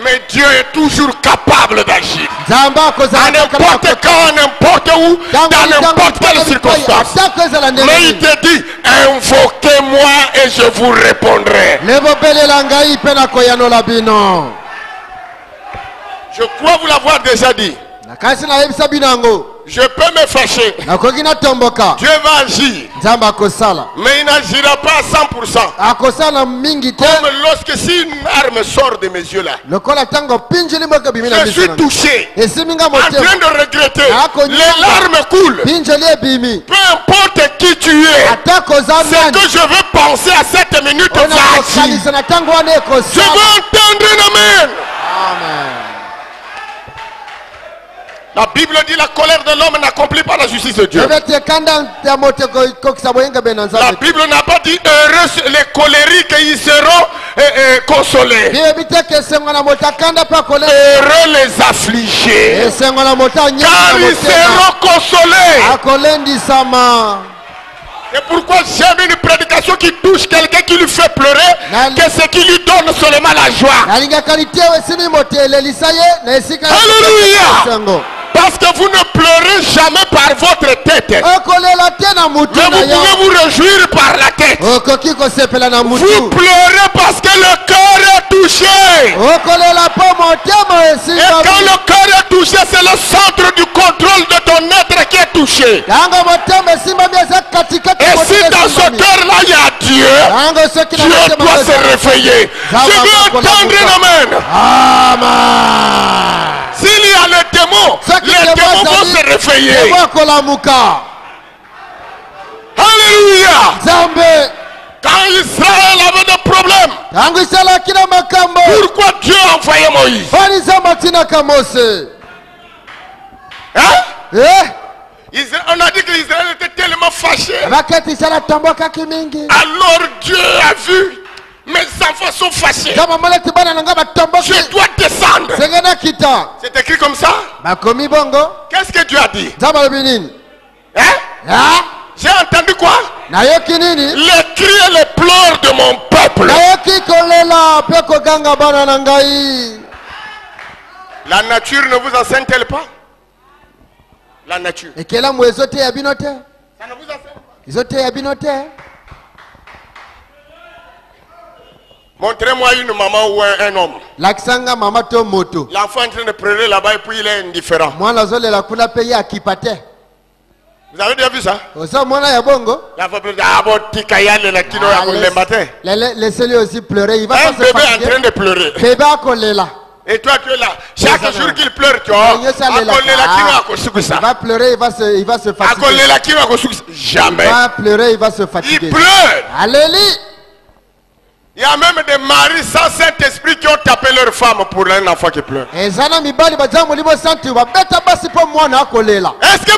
Mais Dieu est toujours capable d'agir. À n'importe quand, à n'importe où, dans n'importe quelle circonstance. Mais il te dit, invoquez-moi et je vous répondrai. Je crois vous l'avoir déjà dit. Je peux me fâcher. Dieu va agir. Mais il n'agira pas à 100%. Comme lorsque si une arme sort de mes yeux là, je suis touché, en train de regretter. Les larmes coulent. Peu importe qui tu es, c'est que je veux penser à cette minute va agir. Je veux entendre un amen. Amen. La Bible dit la colère de l'homme n'accomplit pas la justice de Dieu. La Bible n'a pas dit heureux les colériques, ils seront consolés. Heureux les affligés, car ils seront consolés. Et pourquoi j'aime une prédication qui touche quelqu'un, qui lui fait pleurer, que ce qui lui donne seulement la joie. Alléluia. Parce que vous ne pleurez jamais par votre tête. Mais vous pouvez vous réjouir par la tête. Vous pleurez parce que le cœur est touché. Et quand le cœur est touché, c'est le centre du contrôle de ton être qui est touché. Et si dans ce cœur-là il y a Dieu, Dieu doit se réveiller. Je veux entendre un amen. Amen. S'il y a les démons vont se réveiller. Alléluia. Quand Israël avait des problèmes, pourquoi Dieu a envoyé Moïse? Hein? On a dit que Israël était tellement fâché. Alors Dieu a vu. Mes enfants sont fâchés. Je dois descendre. C'est écrit comme ça. Qu'est-ce que Dieu a dit? Hein? J'ai entendu quoi? Les cris et les pleurs de mon peuple. La nature ne vous enseigne-t-elle pas? La nature. Ça ne vous enseigne pas? Montrez-moi une maman ou un homme. L'enfant est en train de pleurer là-bas et puis il est indifférent. Vous avez déjà vu ça? Laissez-lui aussi pleurer. Un bébé en train de pleurer. Et toi tu es là. Chaque jour qu'il pleure, tu vois. Il va pleurer, il va se fatiguer. Jamais. Il va pleurer, il va se fatiguer. Il pleure. Alléluia. Il y a même des maris sans Saint-Esprit qui ont tapé leur femme pour un enfant qui pleure. Est-ce que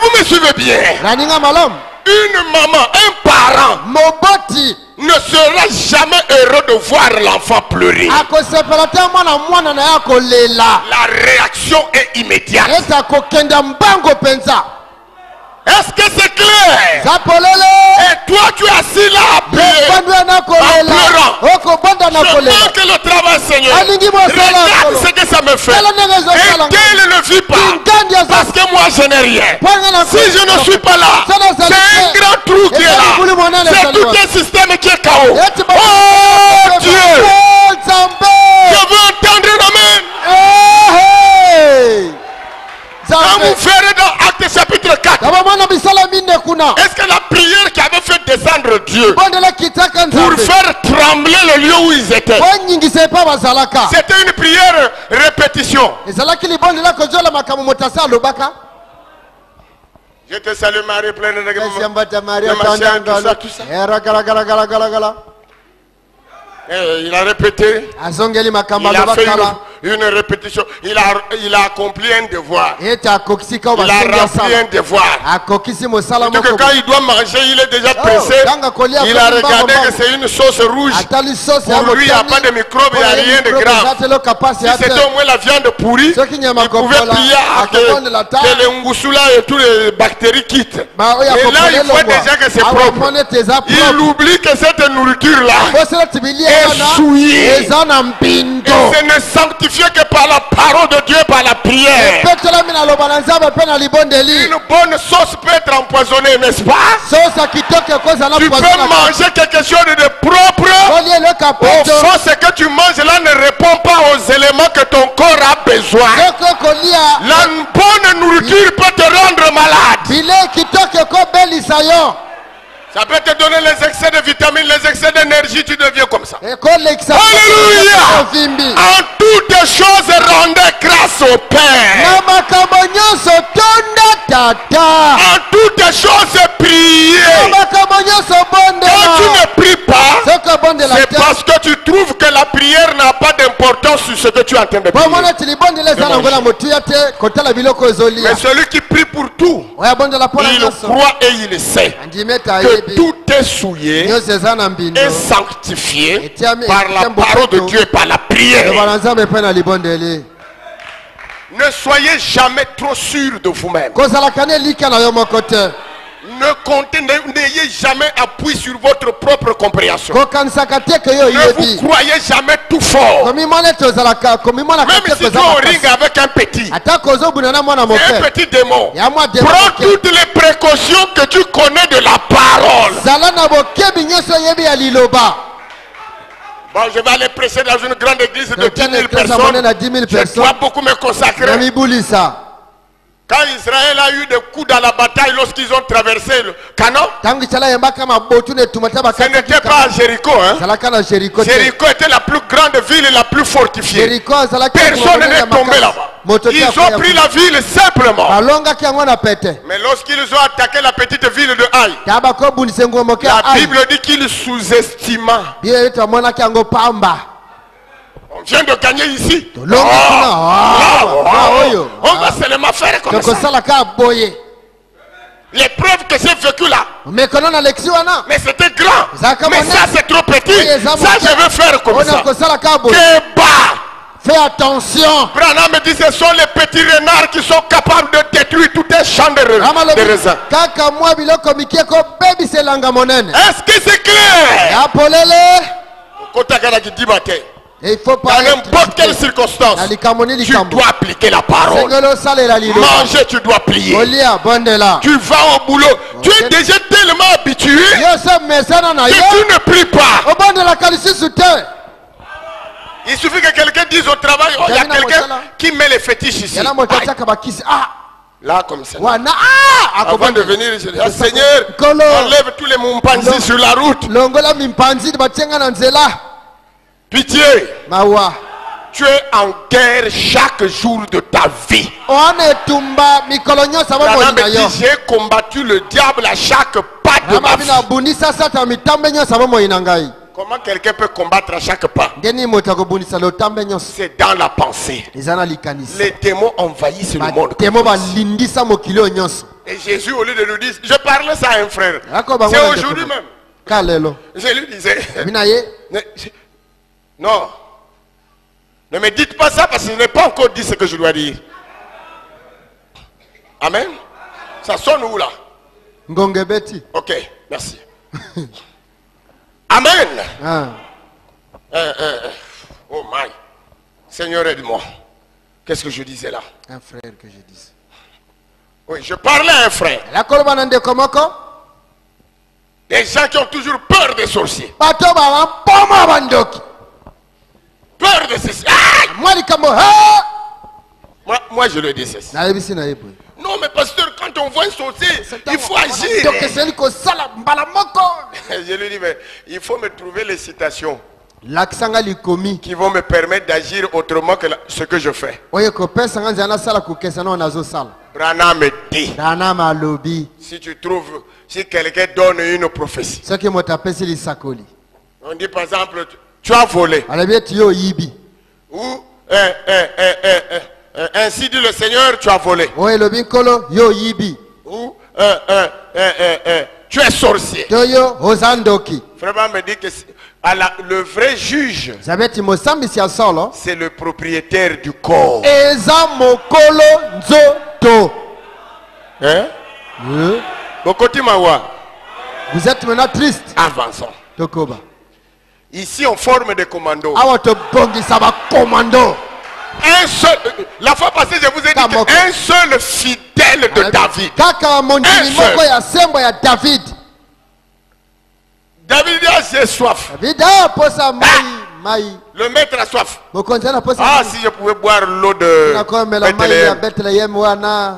vous me suivez bien? Une maman, un parent ne sera jamais heureux de voir l'enfant pleurer. La réaction est immédiate. Est-ce que c'est clair? Et toi tu es assis là en pleurant. Je manque le travail, Seigneur. Regarde ce que ça me fait. Et qu'elle ne vit pas. Parce que moi je n'ai rien. Si je ne suis pas là, c'est un grand trou qui est là. C'est tout un système qui est KO. Oh Dieu, je veux entendre un amen. Quand vous verrez dans Actes chapitre 4, est-ce que la prière qui avait fait descendre Dieu pour faire trembler le lieu où ils étaient, c'était une prière répétition? Je te salue Marie, pleine de grâce. Il a répété. Il a fait une répétition. Il a accompli un devoir. Il a rempli un devoir. Donc quand il doit manger, il est déjà pressé. Il a regardé que c'est une sauce rouge. Pour lui, il n'y a pas de microbes, il n'y a rien de grave. Si c'était au moins la viande pourrie, il pouvait prier que les ngusula et toutes les bactéries quittent. Et là, il voit déjà que c'est propre. Il oublie que cette nourriture-là est souillée. Et ce n'est sanctifié que par la parole de Dieu, par la prière. Une bonne sauce peut être empoisonnée, n'est-ce pas? Tu peux manger quelque chose de propre. Au fond, ce que tu manges là ne répond pas aux éléments que ton corps a besoin. La bonne nourriture peut te rendre malade. Ça peut te donner les excès de vitamines, les excès d'énergie, tu deviens comme ça. Alléluia! En toutes choses, rendez grâce au Père. En toutes choses, priez. Quand tu ne pries pas, c'est parce que tu trouves que la prière n'a pas d'importance sur ce que tu es en train de prier. Mais celui qui prie pour tout, il croit et il sait que tout est souillé et sanctifié par la parole de Dieu et par la prière. Ne soyez jamais trop sûr de vous-même. N'ayez jamais appui sur votre propre compréhension. Ne vous croyez jamais tout fort. Même si tu es au ring avec un petit, un petit démon, prends toutes les précautions que tu connais de la parole. Bon, je vais aller prêcher dans une grande église de 10 000 personnes. Je dois beaucoup me consacrer. Quand Israël a eu des coups dans la bataille lorsqu'ils ont traversé le Canaan, ce n'était pas à Jéricho. Jéricho était la plus grande ville et la plus fortifiée. Personne n'est tombé là-bas. Ils ont pris la ville simplement. Mais lorsqu'ils ont attaqué la petite ville de Haï, la Bible dit qu'ils sous-estima. On vient de gagner ici. On va seulement faire comme ça. L'épreuve que j'ai vécue là, mais c'était grand. Mais ça c'est trop petit. Ça je veux faire comme ça. Fais attention. Branham me dit ce sont les petits renards qui sont capables de détruire tout un champ de raisins. Est-ce que c'est clair? Et il faut pas dans n'importe quelle circonstance, tu dois appliquer la parole. Manger, tu dois prier. Tu vas au boulot. Tu es déjà tellement habitué que tu ne pries pas. Il suffit que quelqu'un dise au travail, oh, il y a quelqu'un qui met les fétiches ici. Là, comme ça. Avant de venir, je dis, ah, Seigneur, enlève tous les mumpanzi sur la route. Pitié. Tu es en guerre chaque jour de ta vie. J'ai combattu le diable à chaque pas de ma vie. Comment quelqu'un peut combattre à chaque pas? C'est dans la pensée. Les démons envahissent le monde. Et Jésus, au lieu de nous dire, je parlais ça à un frère. C'est aujourd'hui même. Je lui disais, non, ne me dites pas ça parce que je n'ai pas encore dit ce que je dois dire. Amen. Ça sonne où là? Ok, merci. Amen. Oh my. Seigneur, aide-moi. Qu'est-ce que je disais là? Un frère que je dis. Oui, je parlais à un frère. Des gens qui ont toujours peur des sorciers. Peur de ceci. Moi je le déteste. Non mais pasteur, quand on voit un sorcier, il faut agir. Je lui dis, mais il faut me trouver les citations qui vont me permettre d'agir autrement que ce que je fais. Branham me dit, si tu trouves, si quelqu'un donne une prophétie, on dit par exemple, tu as volé. Ou ainsi dit le Seigneur, tu as volé. Ou tu es sorcier. Frère me dit que le vrai juge, c'est le propriétaire du corps. Hein? Vous êtes maintenant triste. Avançons. Ici on forme des commandos. Un seul, la fois passée je vous ai dit qu'un seul fidèle de David. David dit j'ai soif. Le maître a soif. Ah, si je pouvais boire l'eau de Bethléem.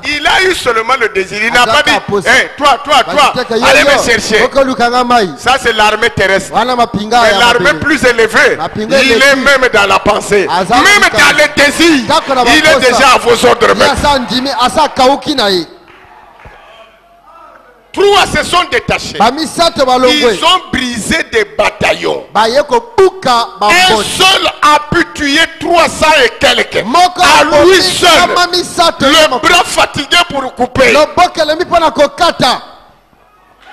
Il a eu seulement le désir. Il n'a pas dit hey, toi, allez me chercher. Ça c'est l'armée terrestre. Mais l'armée plus élevée, il est même dans la pensée. Même dans les désirs, il est déjà à vos ordres. Trois se sont détachés. Ils ont brisé des bataillons. Un seul a pu tuer 300 et quelques. À lui seul. Le bras fatigué pour couper.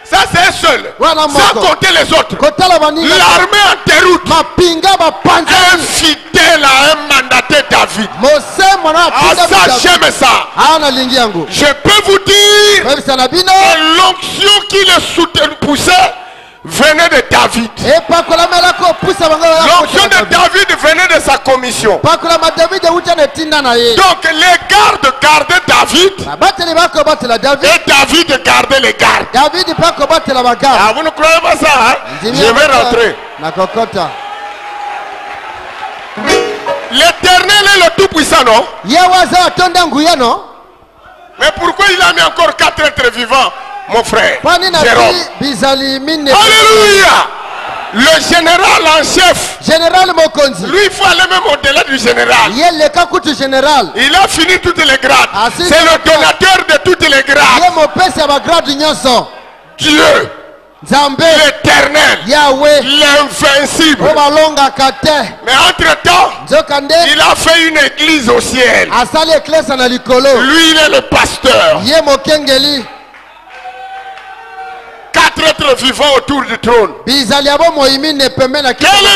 Ça c'est un seul. Sans compter les autres. L'armée en déroute. Un fidèle à un mandaté David. Ah ça j'aime ça. Je peux vous dire que l'onction qui le poussait venait de David. L'onction de David venait de sa commission. Donc les gardes gardaient David. Et David gardait les gardes. Ah, vous ne croyez pas ça, hein? Je vais rentrer. L'Éternel est le Tout-Puissant, non? Mais pourquoi il a mis encore 4 êtres vivants, mon frère Jérôme? Alléluia! Le général en chef, lui il faut aller même au-delà du général. Il a fini toutes les grades. C'est le donateur de toutes les grades. Dieu, l'Éternel, l'invincible. Mais entre-temps, il a fait une église au ciel. Lui il est le pasteur. 4 êtres vivants autour du trône. Quel est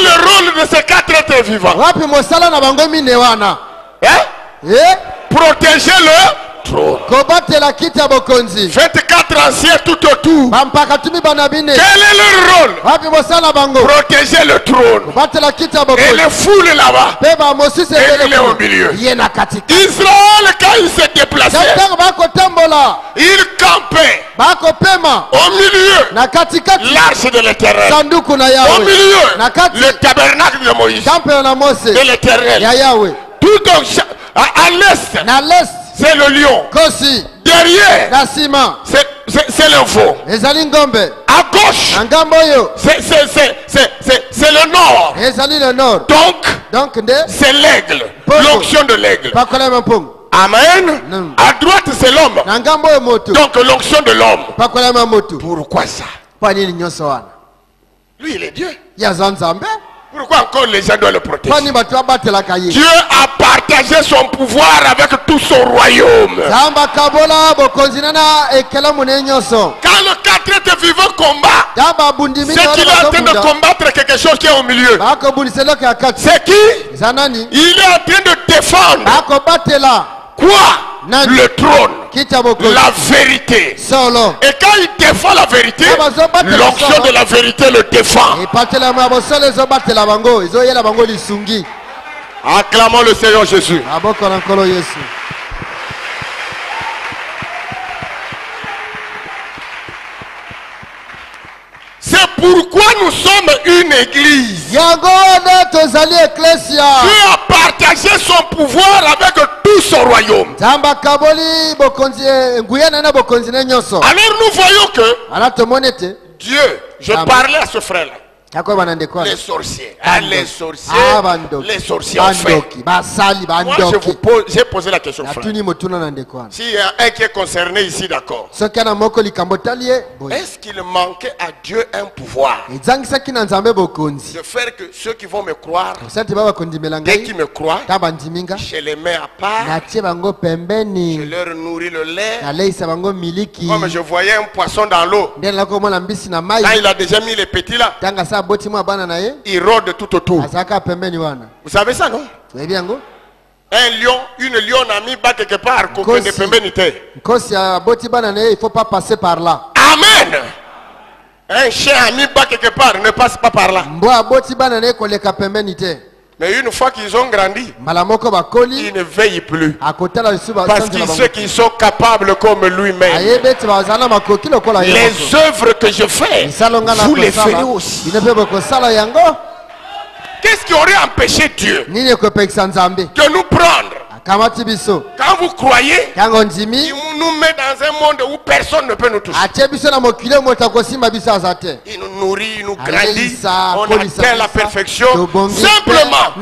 le rôle de ces 4 êtres vivants? Hein? Protéger le trône. 24 anciens tout autour. Quel est leur rôle? Protéger le trône. Et les foules là-bas. Et il est au milieu. Israël quand il s'est déplacé, il campait au milieu l'arche de l'Éternel, au milieu le tabernacle de Moïse, de l'Éternel. Tout à l'est c'est le lion. Derrière c'est le veau. À gauche c'est le nord. Donc c'est l'aigle, l'onction de l'aigle. Amen. À droite c'est l'homme. Donc l'onction de l'homme. Pourquoi ça? Lui il est Dieu. Pourquoi encore les gens doivent le protéger? Dieu a partagé son pouvoir avec tout son royaume. Quand le 4 êtres vivant combat, c'est qu'il est en train de combattre quelque chose qui est au milieu. C'est qui? Il est en train de défendre. Quoi? Le trône, la vérité. Et quand il défend la vérité, l'onction de la vérité le défend. Acclamons le Seigneur Jésus. C'est pourquoi nous sommes une église. Dieu a partagé son pouvoir avec tout son royaume. Alors nous voyons que Dieu, je parlais à ce frère-là. Les sorciers. Les sorciers. Les sorciers ont fait. Moi, j'ai posé la question, frère. S'il y a un qui est concerné ici, d'accord. Est-ce qu'il manquait à Dieu un pouvoir de faire que ceux qui vont me croire, dès qu'ils me croient, je les mets à part, je leur nourris le lait. Comme je voyais un poisson dans l'eau, quand il a déjà mis les petits là, il rôde tout autour. Vous savez ça, non? Un lion, une lionne a mis bas quelque part, il ne faut pas passer par là. Amen. Un chien a mis bas quelque part, ne passe pas par là. Mais une fois qu'ils ont grandi, ils ne veillent plus. Parce qu'ils sait qu'ils sont capables comme lui-même. Les œuvres que je fais, vous les ferez aussi. Qu'est-ce qui aurait empêché Dieu de nous prendre? Quand vous croyez, il nous met dans un monde où personne ne peut nous toucher. Il nous nourrit, il nous grandit, on atteint la perfection simplement.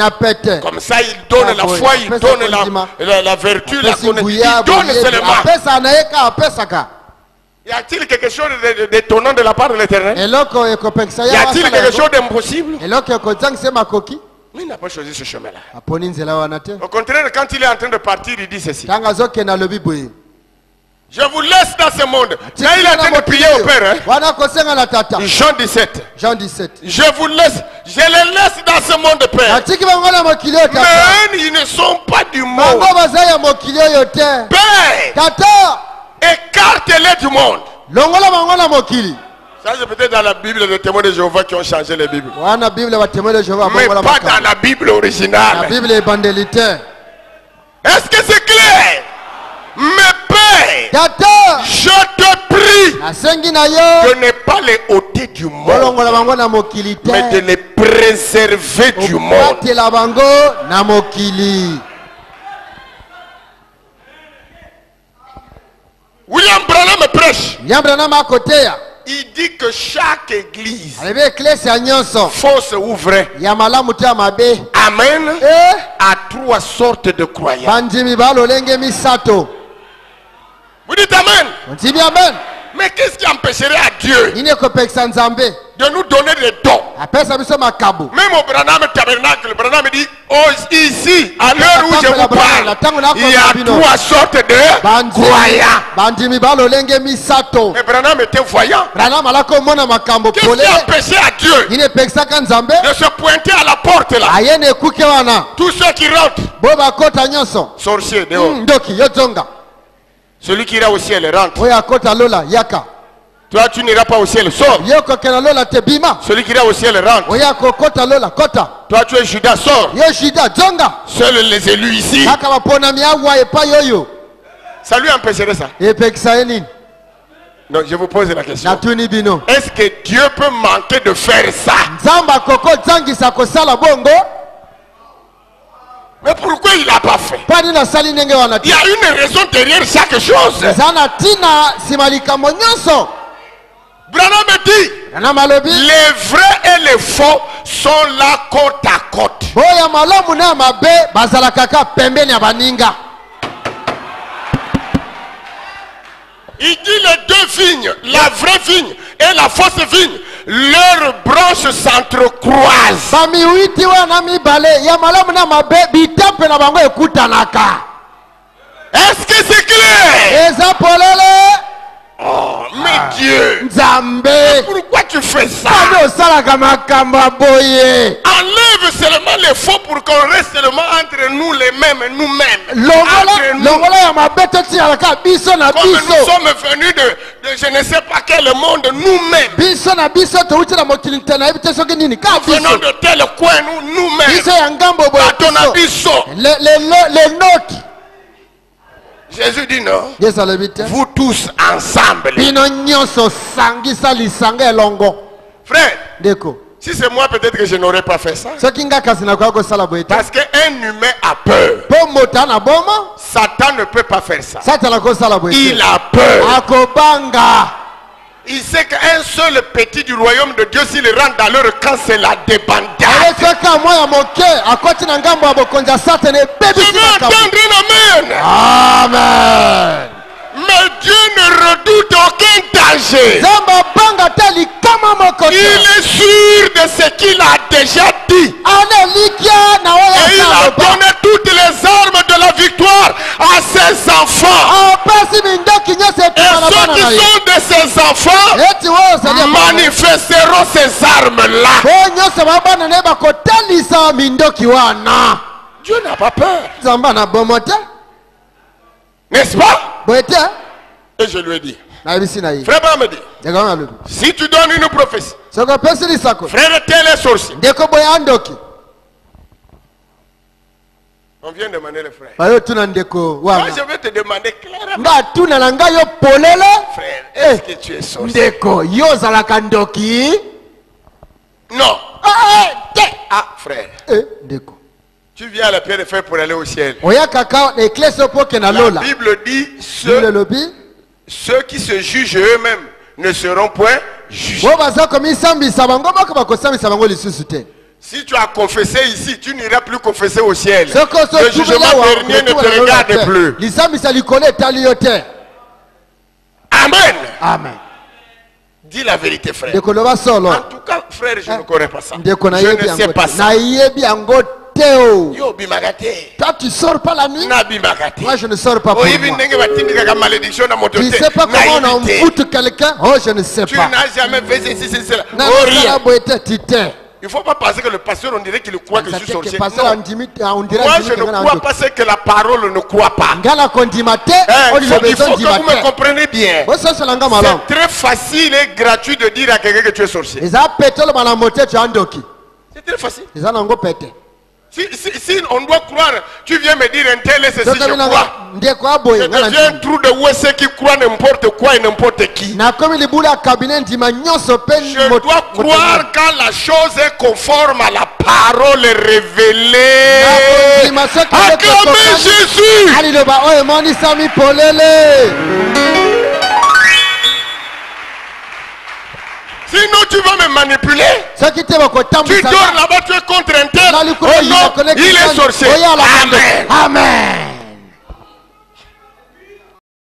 Comme ça, il donne la foi, il donne la vertu, la connaissance, il donne seulement. Y a-t-il quelque chose d'étonnant de la part de l'Éternel? Y a-t-il quelque chose d'impossible? Mais il n'a pas choisi ce chemin-là. Au contraire, quand il est en train de partir, il dit ceci. Je vous laisse dans ce monde. Là, il est en train de prier au Père. Jean 17. Je vous laisse. Je les laisse dans ce monde, Père. Mais ils ne sont pas du monde. Père, écarte-les du monde. Ça, c'est peut-être dans la Bible des témoins de Jéhovah qui ont changé les Bibles. Mais pas dans la Bible originale. Est-ce que c'est clair? Mes pères, je te prie de ne pas les ôter du monde, mais de les préserver du monde. William Branham prêche. Il dit que chaque église, fausse ou vraie, amen, à trois sortes de croyants. Vous dites amen. Mais qu'est-ce qui empêcherait à Dieu de nous donner des dons? Même au Branham Tabernacle, Branham dit, oh, ici, à l'heure où je vous parle, il y a trois sortes de croyants. Mais Branham était voyant. Qu'est-ce qui empêchait à Dieu de se pointer à la porte là? Tous ceux qui rentrent, sorciers dehors. Celui qui ira au ciel rentre. Toi, tu n'iras pas au ciel, sors. Celui qui ira au ciel rentre. Toi, tu es Judas, sors. Seuls les élus ici. Ça lui empêcherait ça? Donc je vous pose la question. Est-ce que Dieu peut manquer de faire ça? Mais pourquoi il n'a pas fait? Il y a une raison derrière chaque chose. Branham dit, les vrais et les faux sont là côte à côte. Il dit les deux vignes, la vraie vigne et la fausse vigne, leurs branches s'entrecroisent. Est-ce que c'est clair? Oh, mais Dieu, pourquoi tu fais ça? Enlève seulement les faux pour qu'on reste seulement entre nous les mêmes, nous-mêmes. Comme nous sommes venus de je ne sais pas quel monde, nous-mêmes. Venons de tel coin, nous-mêmes. Les nôtres. Jésus dit non. Vous tous ensemble. Frère, si c'est moi, peut-être que je n'aurais pas fait ça. Parce qu'un humain a peur. Satan ne peut pas faire ça. Il a peur. Il sait qu'un seul petit du royaume de Dieu, s'il rentre dans leur camp, c'est la débandade. Je veux entendre un amen. Amen. Mais Dieu ne redoute aucun danger. Il est sûr de ce qu'il a déjà dit. Et il a donné toutes les armes de la victoire à ses enfants. Et ceux qui sont de ses enfants manifesteront ces armes-là. Dieu n'a pas peur. N'est-ce pas? Et je lui ai dit, frère Bramedi, si tu donnes une prophétie, frère tel est sorcier. On vient demander le frère. Moi je vais te demander clairement. Frère, est-ce que tu es sorcier? Non. Ah frère. Tu viens à la pierre de fer pour aller au ciel. La Bible dit ceux qui se jugent eux-mêmes ne seront point jugés. Si tu as confessé ici, tu n'iras plus confesser au ciel. Le jugement dernier ne te regarde plus. Amen. Amen. Dis la vérité, frère. En tout cas, frère, je ne connais pas ça. Je ne sais pas ça. Toi tu sors pas la nuit. Moi je ne sors pas pour moi. Tu sais pas comment on en fout quelqu'un. Oh je ne sais pas. Tu n'as jamais fait ceci, c'est cela. Il ne faut pas penser que le pasteur on dirait qu'il croit que je suis sorcier. Moi je ne crois pas ce que la parole ne croit pas. Il faut que vous me compreniez bien. C'est très facile et gratuit de dire à quelqu'un que tu es sorcier. C'est très facile. Si on doit croire, tu viens me dire un tel et ceci, je crois. Je deviens un trou de WC qui croit n'importe quoi et n'importe qui. Je dois croire quand la chose est conforme à la parole révélée. Acclamez Jésus. Sinon tu vas me manipuler. Tu dors là-bas, tu es contre un tel. Oh non, il est sorcier. Amen.